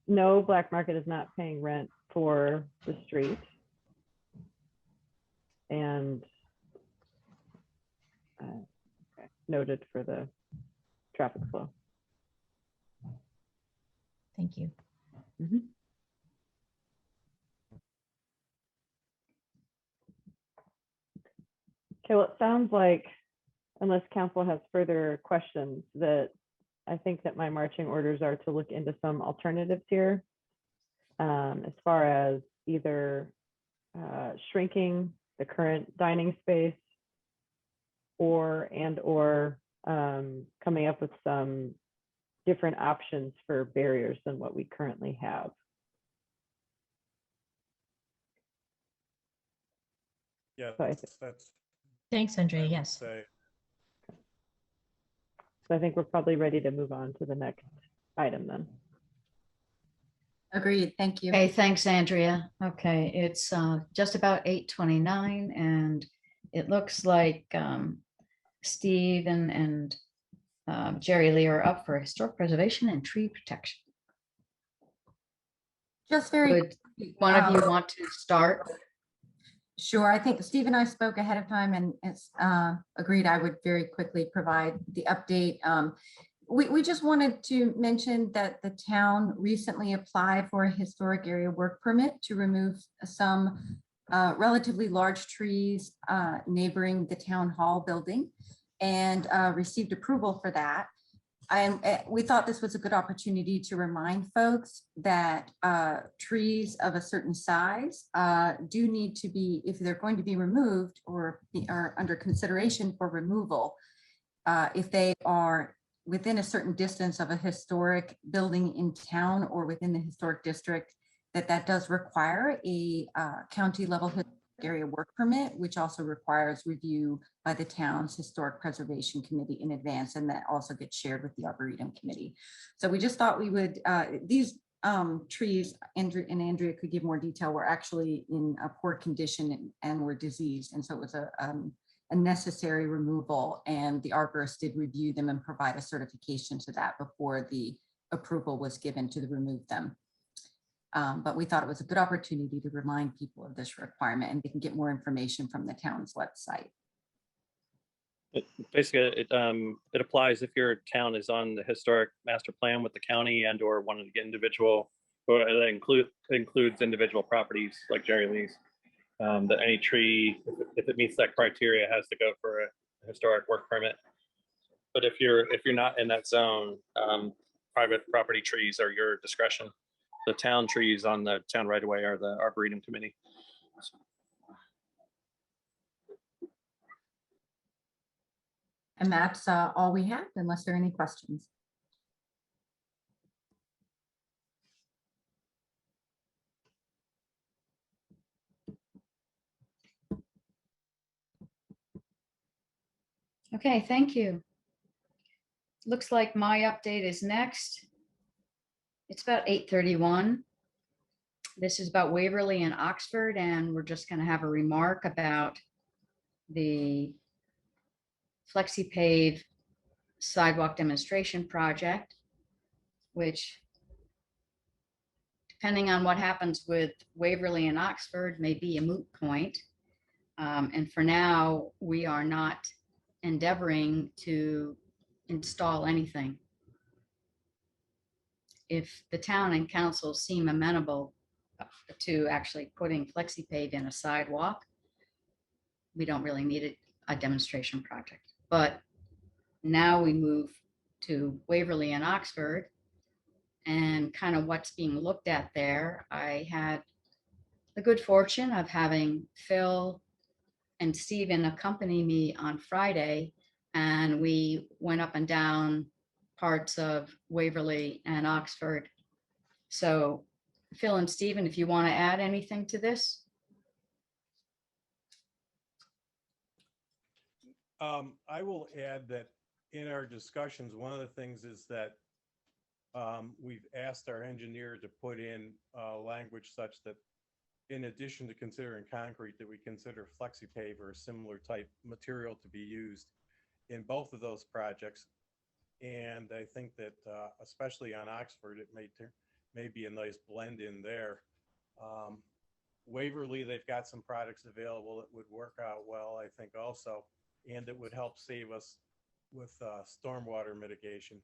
No, Black Market is not paying rent for the street. And okay, noted for the traffic flow. Thank you. Mm-hmm. Okay, well, it sounds like, unless council has further questions, that I think that my marching orders are to look into some alternatives here, as far as either shrinking the current dining space or coming up with some different options for barriers than what we currently have. Yeah, So that's. Thanks, Andrea. I would Yes. say. So I think we're probably ready to move on to the next item then. Agreed. Thank you. Okay, thanks, Andrea. Okay, it's just about 8:29, and it looks like Steve and Jerry Lee are up for historic preservation and tree protection. Just very, Would one of you want to start? sure. I think Steve and I spoke ahead of time and it's agreed I would very quickly provide the update. We just wanted to mention that the town recently applied for a historic area work permit to remove some relatively large trees neighboring the town hall building, and received approval for that. And we thought this was a good opportunity to remind folks that trees of a certain size do need to be, if they're going to be removed or are under consideration for removal, if they are within a certain distance of a historic building in town or within the historic district, that does require a county level area work permit, which also requires review by the town's historic preservation committee in advance, and that also gets shared with the Arboretum committee. So we just thought we would, these trees, Andrea could give more detail, were actually in a poor condition and were diseased, and so it was a necessary removal, and the arborist did review them and provide a certification to that before the approval was given to remove them. But we thought it was a good opportunity to remind people of this requirement, and they can get more information from the town's website. Basically, it applies if your town is on the historic master plan with the county and or one of the individual, or that includes individual properties like Jerry Lee's. That any tree, if it meets that criteria, has to go for a historic work permit. But if you're not in that zone, private property trees are your discretion. The town trees on the town right away are the Arboretum committee. And that's all we have, unless there are any questions. Okay, thank you. Looks like my update is next. It's about 8:31. This is about Waverly and Oxford, and we're just going to have a remark about the FlexiPave sidewalk demonstration project, which, depending on what happens with Waverly and Oxford, may be a moot point. And for now, we are not endeavoring to install anything. If the town and council seem amenable to actually putting FlexiPave in a sidewalk, we don't really need a demonstration project. But now we move to Waverly and Oxford, and kind of what's being looked at there. I had the good fortune of having Phil and Stephen accompanied me on Friday, and we went up and down parts of Waverly and Oxford. So Phil and Stephen, if you want to add anything to this. I will add that in our discussions, one of the things is that we've asked our engineer to put in language such that in addition to considering concrete, that we consider flexi-pave or a similar type material to be used in both of those projects. And I think that especially on Oxford, it may be a nice blend in there. Waverly, they've got some products available that would work out well, I think also, and it would help save us with stormwater mitigation.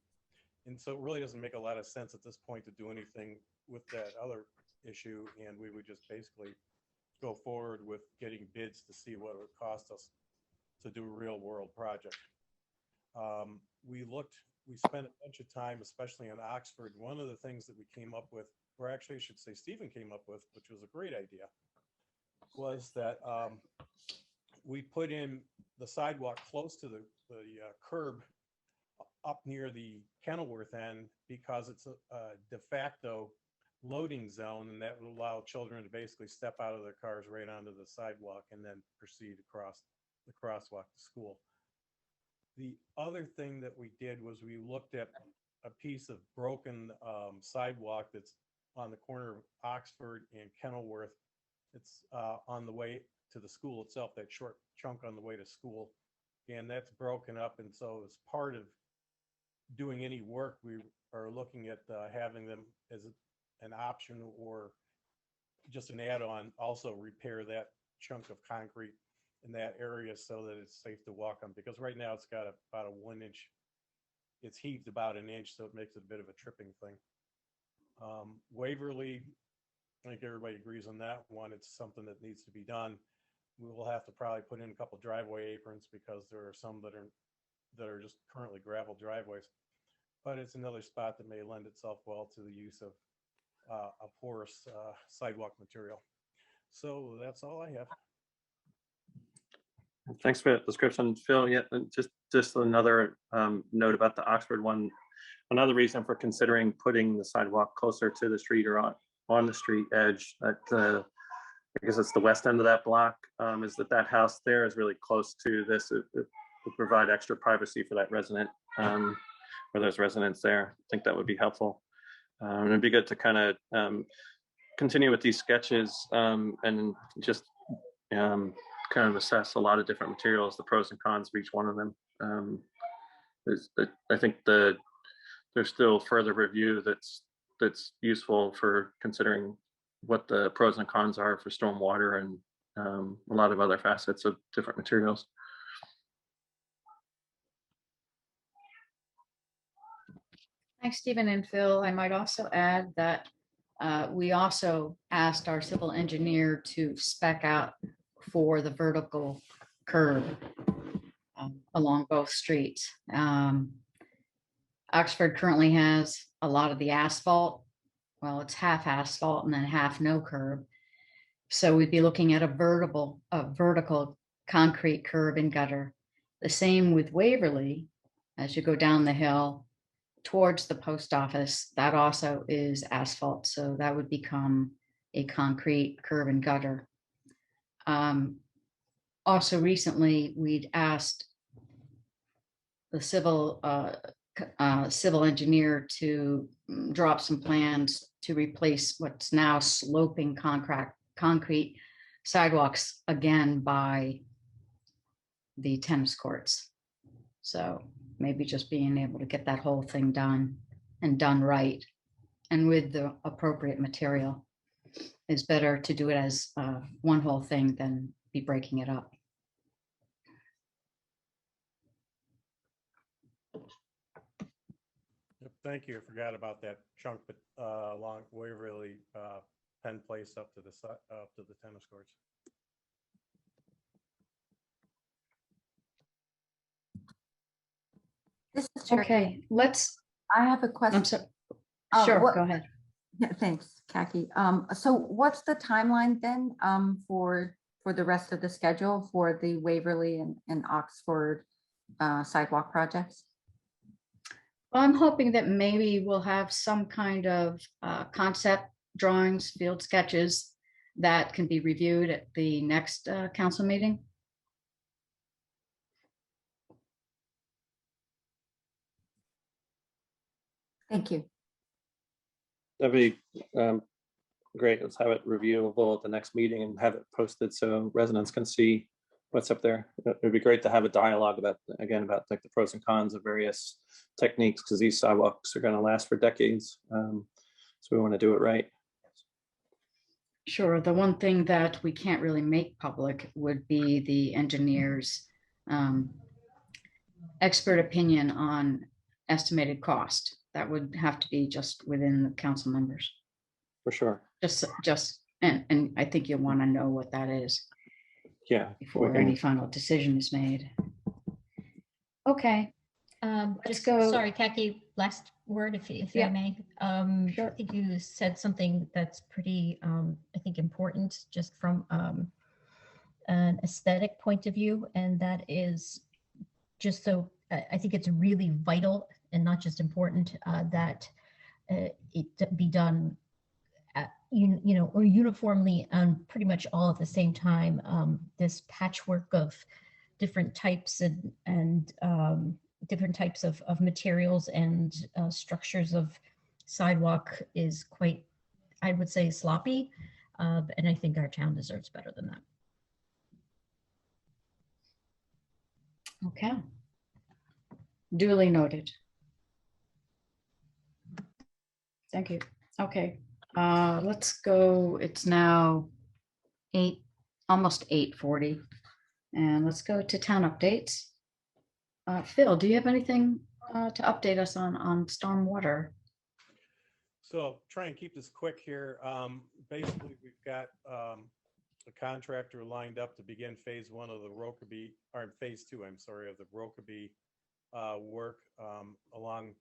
And so it really doesn't make a lot of sense at this point to do anything with that other issue. And we would just basically go forward with getting bids to see what it would cost us to do a real world project. We spent a bunch of time, especially in Oxford. One of the things that we came up with, or actually I should say Stephen came up with, which was a great idea, was that we put in the sidewalk close to the curb up near the Kenilworth end, because it's a de facto loading zone, and that would allow children to basically step out of their cars right onto the sidewalk and then proceed across the crosswalk to school. The other thing that we did was we looked at a piece of broken sidewalk that's on the corner of Oxford and Kenilworth. It's on the way to the school itself, that short chunk on the way to school. And that's broken up. And so as part of doing any work, we are looking at having them as an option or just an add-on, also repair that chunk of concrete in that area so that it's safe to walk on, because right now it's got about a 1 inch, it's heaved about an inch, so it makes it a bit of a tripping thing. Waverly, I think everybody agrees on that one. It's something that needs to be done. We will have to probably put in a couple driveway aprons, because there are some that are just currently gravel driveways, but it's another spot that may lend itself well to the use of a porous sidewalk material. So that's all I have. Thanks for that description, Phil. Yeah, and just another note about the Oxford one. Another reason for considering putting the sidewalk closer to the street or on the street edge at I guess it's the west end of that block, is that house there is really close to this. It would provide extra privacy for that resident, or those residents there. I think that would be helpful. And it'd be good to kind of continue with these sketches and just kind of assess a lot of different materials, the pros and cons of each one of them. I think there's still further review that's useful for considering what the pros and cons are for stormwater and a lot of other facets of different materials. Thanks, Stephen and Phil. I might also add that we also asked our civil engineer to spec out for the vertical curb along both streets. Oxford currently has a lot of the asphalt. Well, it's half asphalt and then half no curb. So we'd be looking at a vertical concrete curb and gutter. The same with Waverly, as you go down the hill towards the post office, that also is asphalt. So that would become a concrete curb and gutter. Also recently, we'd asked the civil engineer to draw up some plans to replace what's now sloping concrete sidewalks again by the tennis courts. So maybe just being able to get that whole thing done and done right and with the appropriate material is better to do it as one whole thing than be breaking it up. Yep, thank you. I forgot about that chunk, but along Waverly Penn Place up to the tennis courts. This is Cherry. Okay, I have a question. I'm sorry. Sure, go ahead. Yeah, thanks, Khaki. So what's the timeline then for for the rest of the schedule for the Waverly and Oxford sidewalk projects? Well, I'm hoping that maybe we'll have some kind of concept drawings, field sketches that can be reviewed at the next council meeting. Thank you. That'd be great. Let's have it reviewable at the next meeting and have it posted so residents can see what's up there. It'd be great to have a dialogue about, again, about like the pros and cons of various techniques, because these sidewalks are going to last for decades. So we want to do it right. Sure. The one thing that we can't really make public would be the engineer's expert opinion on estimated cost. That would have to be just within the council members. For sure. And I think you'll want to know what that is. Yeah. Before any final decision is made. Okay. Just go. Sorry, Kaki, last word, if Yeah. I may. Sure. I think you said something that's pretty, I think, important just from an aesthetic point of view, and that is just so, I think it's really vital and not just important that it be done or uniformly and pretty much all at the same time. This patchwork of different types and different types of materials and structures of sidewalk is quite, I would say, sloppy. And I think our town deserves better than that. Okay. Duly noted. Thank you. Okay. Let's go. It's now almost 8:40. And let's go to town updates. Phil, do you have anything to update us on stormwater? So try and keep this quick here. Basically, we've got a contractor lined up to begin phase 1 of the Rokeby, or phase 2, I'm sorry, of the Rokeby work along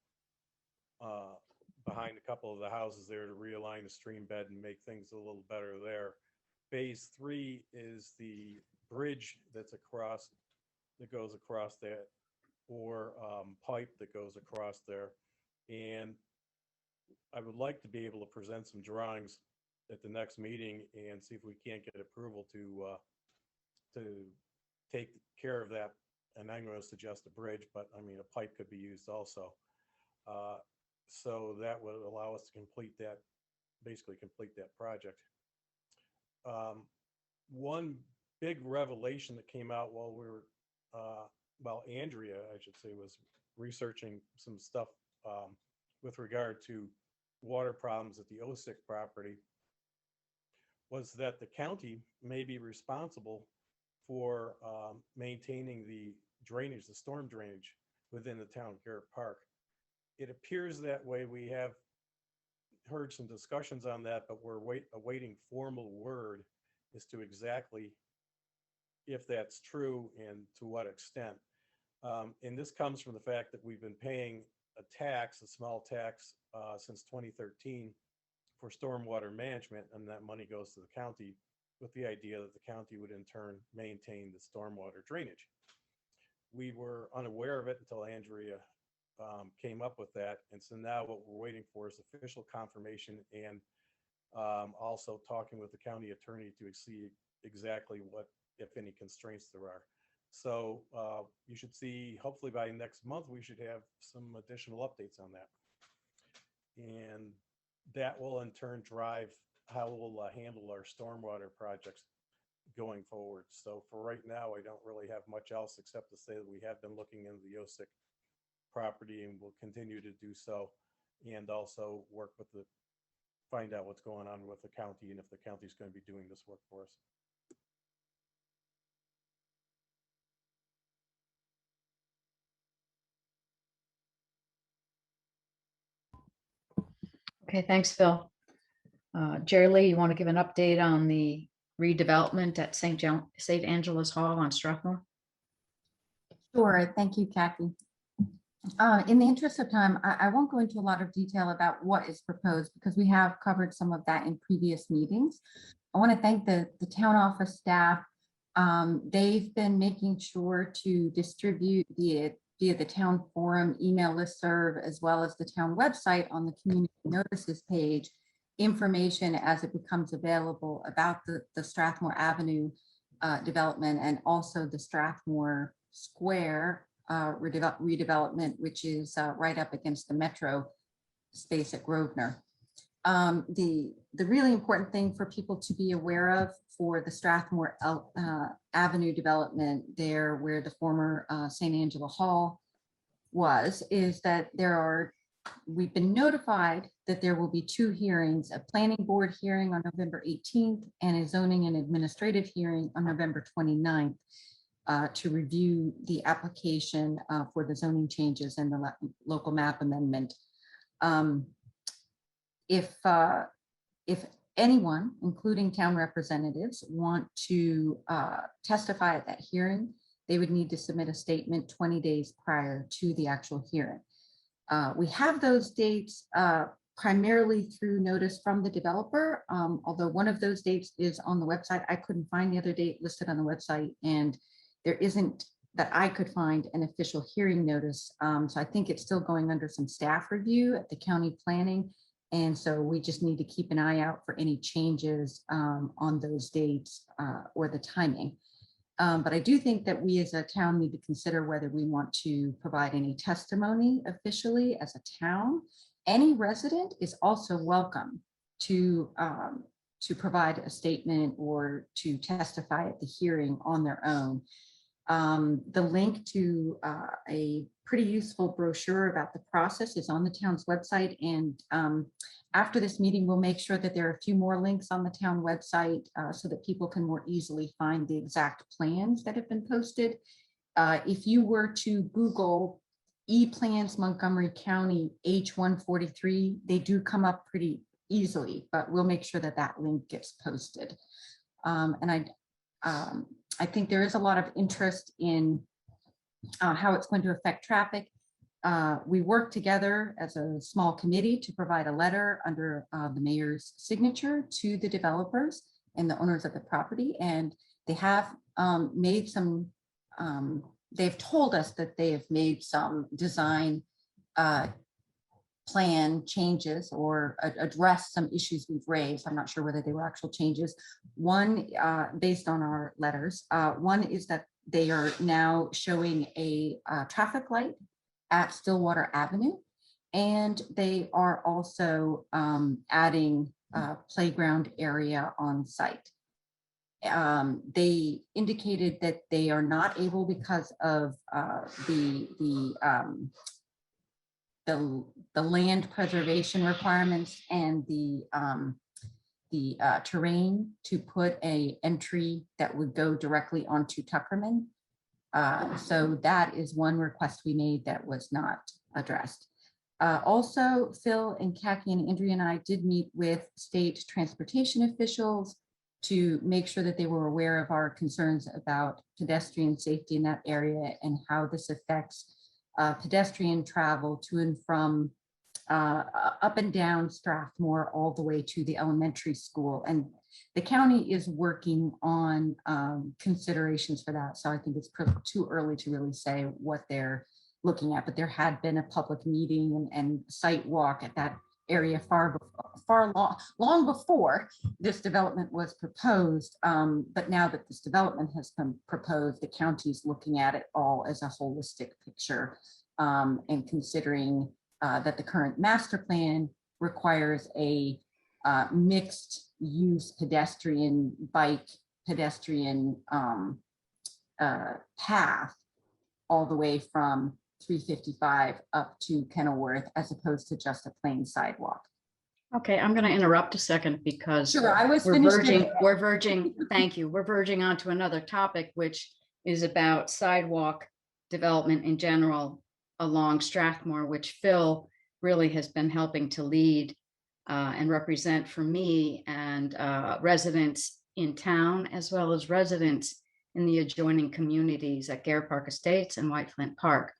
behind a couple of the houses there to realign the stream bed and make things a little better there. Phase 3 is the bridge that's across, that goes across that, or pipe that goes across there. And I would like to be able to present some drawings at the next meeting and see if we can't get approval to take care of that. And I'm going to suggest a bridge, but I mean, a pipe could be used also. So that would allow us to complete that, basically complete that project. One big revelation that came out while we were, while Andrea, I should say, was researching some stuff with regard to water problems at the Osick property, was that the county may be responsible for maintaining the drainage, the storm drainage within the town of Garrett Park. It appears that way. We have heard some discussions on that, but we're awaiting formal word as to exactly if that's true and to what extent. And this comes from the fact that we've been paying a tax, a small tax, since 2013 for stormwater management, and that money goes to the county with the idea that the county would in turn maintain the stormwater drainage. We were unaware of it until Andrea came up with that. And so now what we're waiting for is official confirmation and also talking with the county attorney to see exactly what, if any, constraints there are. So you should see, hopefully by next month, we should have some additional updates on that. And that will in turn drive how we'll handle our stormwater projects going forward. So for right now, I don't really have much else except to say that we have been looking into the Osick property and will continue to do so, and also work with the, find out what's going on with the county and if the county is going to be doing this work for us. Okay, thanks, Phil. Jerry Lee, you want to give an update on the redevelopment at St. Angela's Hall on Strathmore? Sure. Thank you, Kathy. In the interest of time, I won't go into a lot of detail about what is proposed because we have covered some of that in previous meetings. I want to thank the town office staff They've been making sure to distribute via the town forum email listserv, as well as the town website on the community notices page, information as it becomes available about the Strathmore Avenue development, and also the Strathmore Square redevelopment, which is right up against the metro space at Grosvenor. The really important thing for people to be aware of for the Strathmore Avenue development there, where the former St. Angela Hall was, is that we've been notified that there will be 2 hearings, a planning board hearing on November 18th and a zoning and administrative hearing on November 29th to review the application for the zoning changes and the local map amendment. If anyone, including town representatives, want to testify at that hearing, they would need to submit a statement 20 days prior to the actual hearing. We have those dates primarily through notice from the developer, although one of those dates is on the website. I couldn't find the other date listed on the website, and there isn't, that I could find, an official hearing notice. So I think it's still going under some staff review at the county planning. And so we just need to keep an eye out for any changes on those dates or the timing. But I do think that we as a town need to consider whether we want to provide any testimony officially as a town. Any resident is also welcome to provide a statement or to testify at the hearing on their own. The link to a pretty useful brochure about the process is on the town's website. And after this meeting, we'll make sure that there are a few more links on the town website so that people can more easily find the exact plans that have been posted. If you were to Google E-Plans Montgomery County H143, they do come up pretty easily, but we'll make sure that that link gets posted. And I think there is a lot of interest in how it's going to affect traffic. We work together as a small committee to provide a letter under the mayor's signature to the developers and the owners of the property. And they have made some, they've told us that they have made some design plan changes or address some issues we've raised. I'm not sure whether they were actual changes. One, based on our letters, one is that they are now showing a traffic light at Stillwater Avenue, and they are also adding a playground area on site. They indicated that they are not able, because of the land preservation requirements and the terrain, to put a entry that would go directly onto Tuckerman. So that is one request we made that was not addressed. Also, Phil and Khaki and Andrea and I did meet with state transportation officials to make sure that they were aware of our concerns about pedestrian safety in that area and how this affects pedestrian travel to and from up and down Strathmore all the way to the elementary school. And the county is working on considerations for that. So I think it's too early to really say what they're looking at, but there had been a public meeting and site walk at that area long before this development was proposed. But now that this development has been proposed, the county's looking at it all as a holistic picture and considering that the current master plan requires a mixed use pedestrian path all the way from 355 up to Kenilworth, as opposed to just a plain sidewalk. Okay, I'm going to interrupt a second because Sure, I was we're verging, thank you. We're verging onto another topic, which is about sidewalk development in general along Strathmore, which Phil really has been helping to lead and represent for me and residents in town, as well as residents in the adjoining communities at Garrett Park Estates and White Flint Park.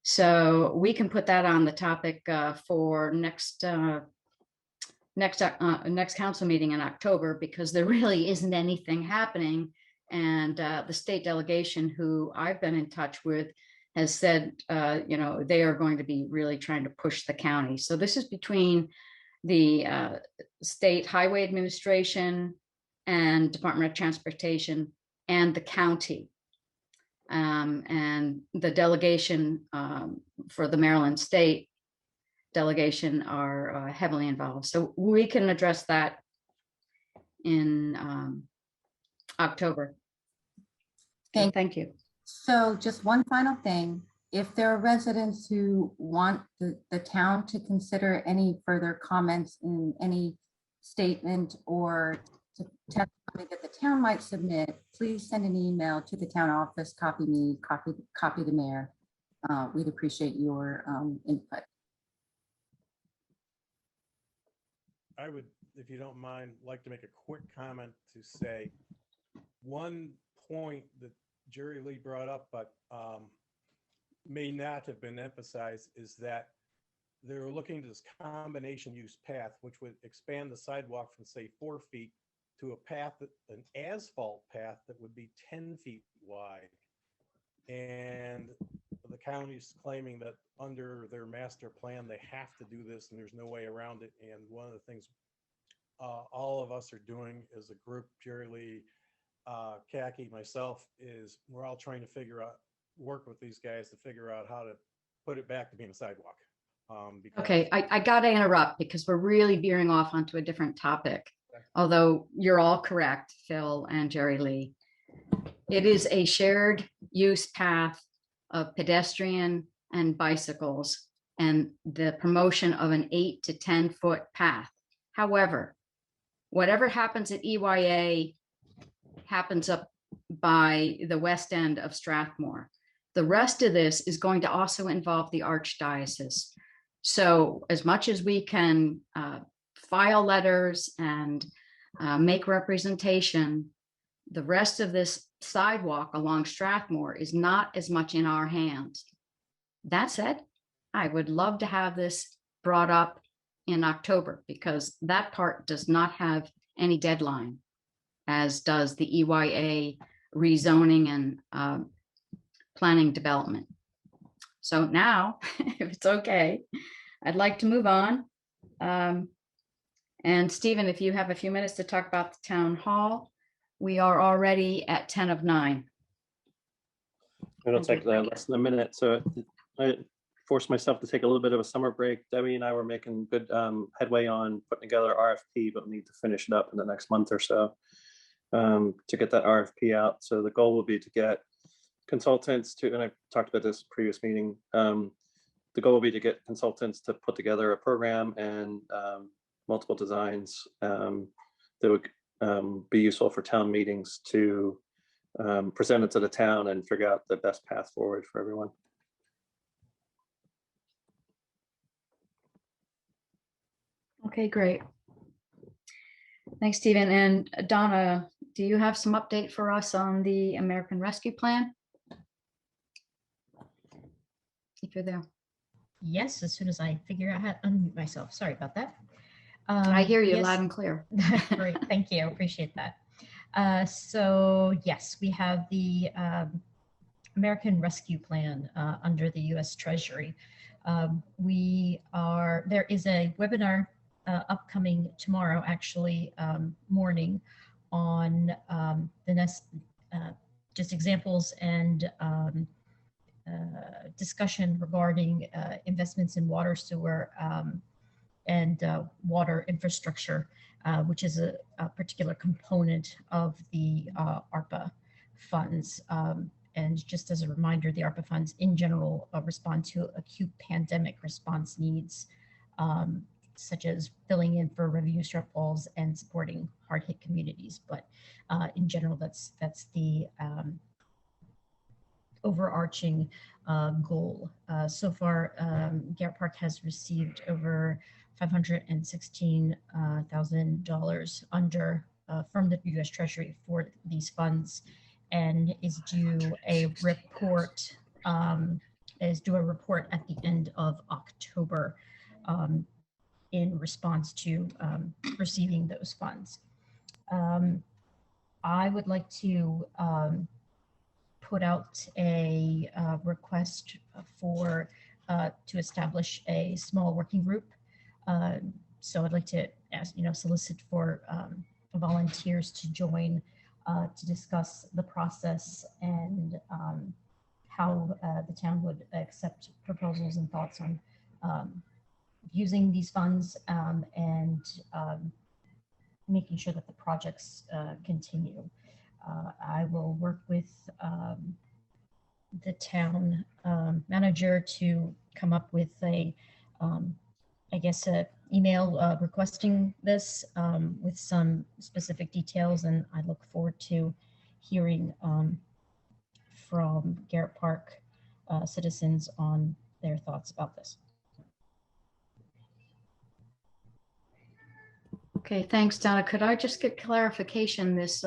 So we can put that on the topic for next council meeting in October, because there really isn't anything happening And the state delegation who I've been in touch with has said, they are going to be really trying to push the county. So this is between the State Highway Administration and Department of Transportation and the county. And the delegation for the Maryland State delegation are heavily involved. So we can address that in October. Thank you. So just one final thing, if there are residents who want the town to consider any further comments in any statement or testimony that the town might submit, please send an email to the town office, copy me, copy the mayor. We'd appreciate your input. I would, if you don't mind, like to make a quick comment to say one point that Jerry Lee brought up, but may not have been emphasized, is that they're looking at this combination use path, which would expand the sidewalk from say 4 feet to a path, an asphalt path that would be 10 feet wide. And the county's claiming that under their master plan, they have to do this and there's no way around it. And one of the things all of us are doing as a group, Jerry Lee, Khaki, myself, is we're all trying to work with these guys to figure out how to put it back to being a sidewalk. Okay, I got to interrupt because we're really veering off onto a different topic. Although you're all correct, Phil and Jerry Lee. It is a shared use path of pedestrian and bicycles and the promotion of an 8 to 10 foot path. However, whatever happens at EYA happens up by the west end of Strathmore. The rest of this is going to also involve the Archdiocese. So as much as we can file letters and make representation, the rest of this sidewalk along Strathmore is not as much in our hands. That said, I would love to have this brought up in October because that part does not have any deadline, as does the EYA rezoning and planning development. So now, if it's okay, I'd like to move on. And Stephen, if you have a few minutes to talk about the town hall, we are already at 10 of 9. It'll take less than a minute. So I forced myself to take a little bit of a summer break. Debbie and I were making good headway on putting together RFP, but we need to finish it up in the next month or so to get that RFP out. So the goal will be to get consultants to, and I talked about this previous meeting, the goal will be to get consultants to put together a program and multiple designs that would be useful for town meetings to present it to the town and figure out the best path forward for everyone. Okay, great. Thanks, Stephen. And Donna, do you have some update for us on the American Rescue Plan? If you're there. Yes, as soon as I figure out how to unmute myself. Sorry about that. I hear you yes. loud and clear. Great, thank you. Appreciate that. So yes, we have the American Rescue Plan under the U.S. Treasury. There is a webinar upcoming tomorrow, actually, morning, on the next just examples and discussion regarding investments in water, sewer, and water infrastructure, which is a particular component of the ARPA funds. And just as a reminder, the ARPA funds in general respond to acute pandemic response needs, such as filling in for revenue shortfalls and supporting hard-hit communities. But in general, that's the overarching goal. So far, Garrett Park has received over $516,000 under from the U.S. Treasury for these funds, and is due a report at the end of October in response to receiving those funds. I would like to put out a request for to establish a small working group. So I'd like to ask, solicit for volunteers to join to discuss the process and how the town would accept proposals and thoughts on using these funds and making sure that the projects continue. I will work with the town manager to come up with a, I guess, a email requesting this with some specific details, and I look forward to hearing from Garrett Park citizens on their thoughts about this. Okay, thanks, Donna. Could I just get clarification? This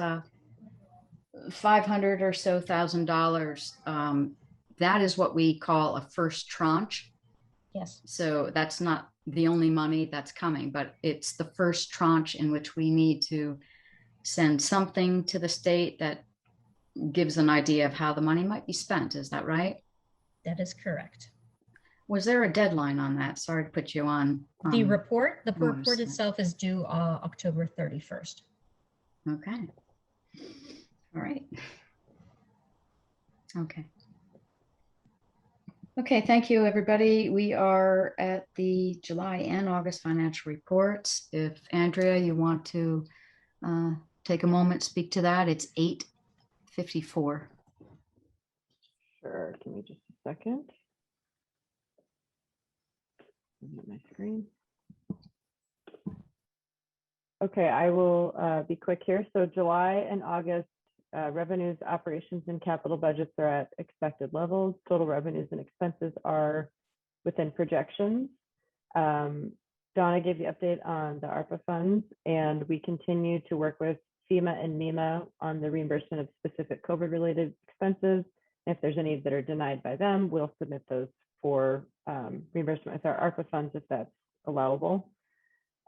$500 or so thousand, that is what we call a first tranche. Yes. So that's not the only money that's coming, but it's the first tranche in which we need to send something to the state that gives an idea of how the money might be spent. Is that right? That is correct. Was there a deadline on that? Sorry to put you on. The report notice. itself is due October 31st. Okay. All right. Okay. Okay, thank you, everybody. We are at the July and August financial reports. If Andrea, you want to take a moment, speak to that. It's 8:54. Sure, give me just a second. My screen. Okay, I will be quick here. So July and August revenues, operations, and capital budgets are at expected levels. Total revenues and expenses are within projections. Donna gave the update on the ARPA funds, and we continue to work with FEMA and MEMA on the reimbursement of specific COVID-related expenses. If there's any that are denied by them, we'll submit those for reimbursement with our ARPA funds if that's allowable.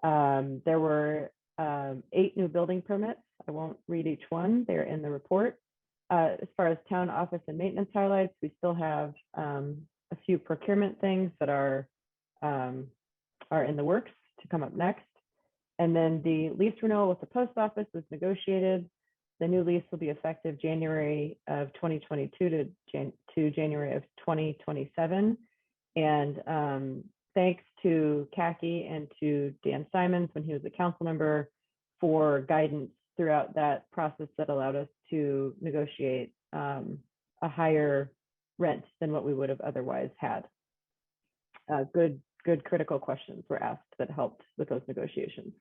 There were 8 new building permits. I won't read each one. They're in the report. As far as town office and maintenance highlights, we still have a few procurement things that are in the works to come up next. And then the lease renewal with the post office was negotiated. The new lease will be effective January of 2022 to January of 2027. And thanks to Khaki and to Dan Simons when he was a council member for guidance throughout that process that allowed us to negotiate a higher rent than what we would have otherwise had. Good critical questions were asked that helped with those negotiations.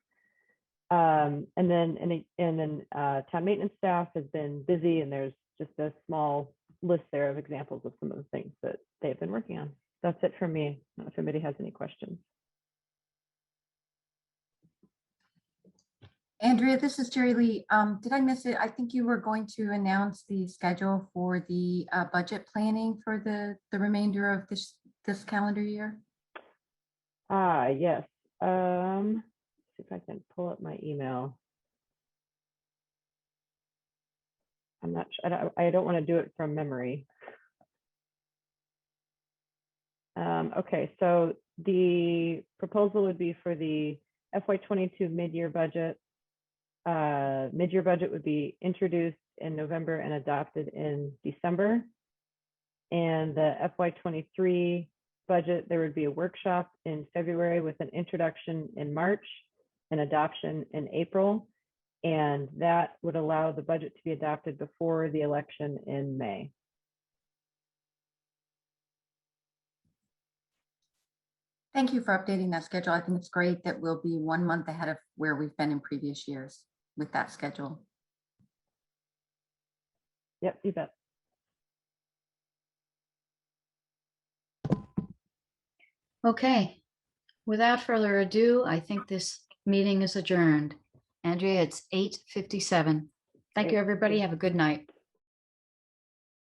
And then town maintenance staff has been busy, and there's just a small list there of examples of some of the things that they've been working on. That's it from me. I don't know if anybody has any questions. Andrea, this is Jerry Lee. Did I miss it? I think you were going to announce the schedule for the budget planning for the remainder of this calendar year. Yes. See if I can pull up my email. I'm not sure. I don't want to do it from memory. Okay, so the proposal would be for the FY22 mid-year budget. Mid-year budget would be introduced in November and adopted in December. And the FY23 budget, there would be a workshop in February with an introduction in March and adoption in April. And that would allow the budget to be adopted before the election in May. Thank you for updating that schedule. I think it's great that we'll be 1 month ahead of where we've been in previous years with that schedule. Yep, you bet. Okay. Without further ado, I think this meeting is adjourned. Andrea, it's 8:57. Thank you, everybody. Have a good night.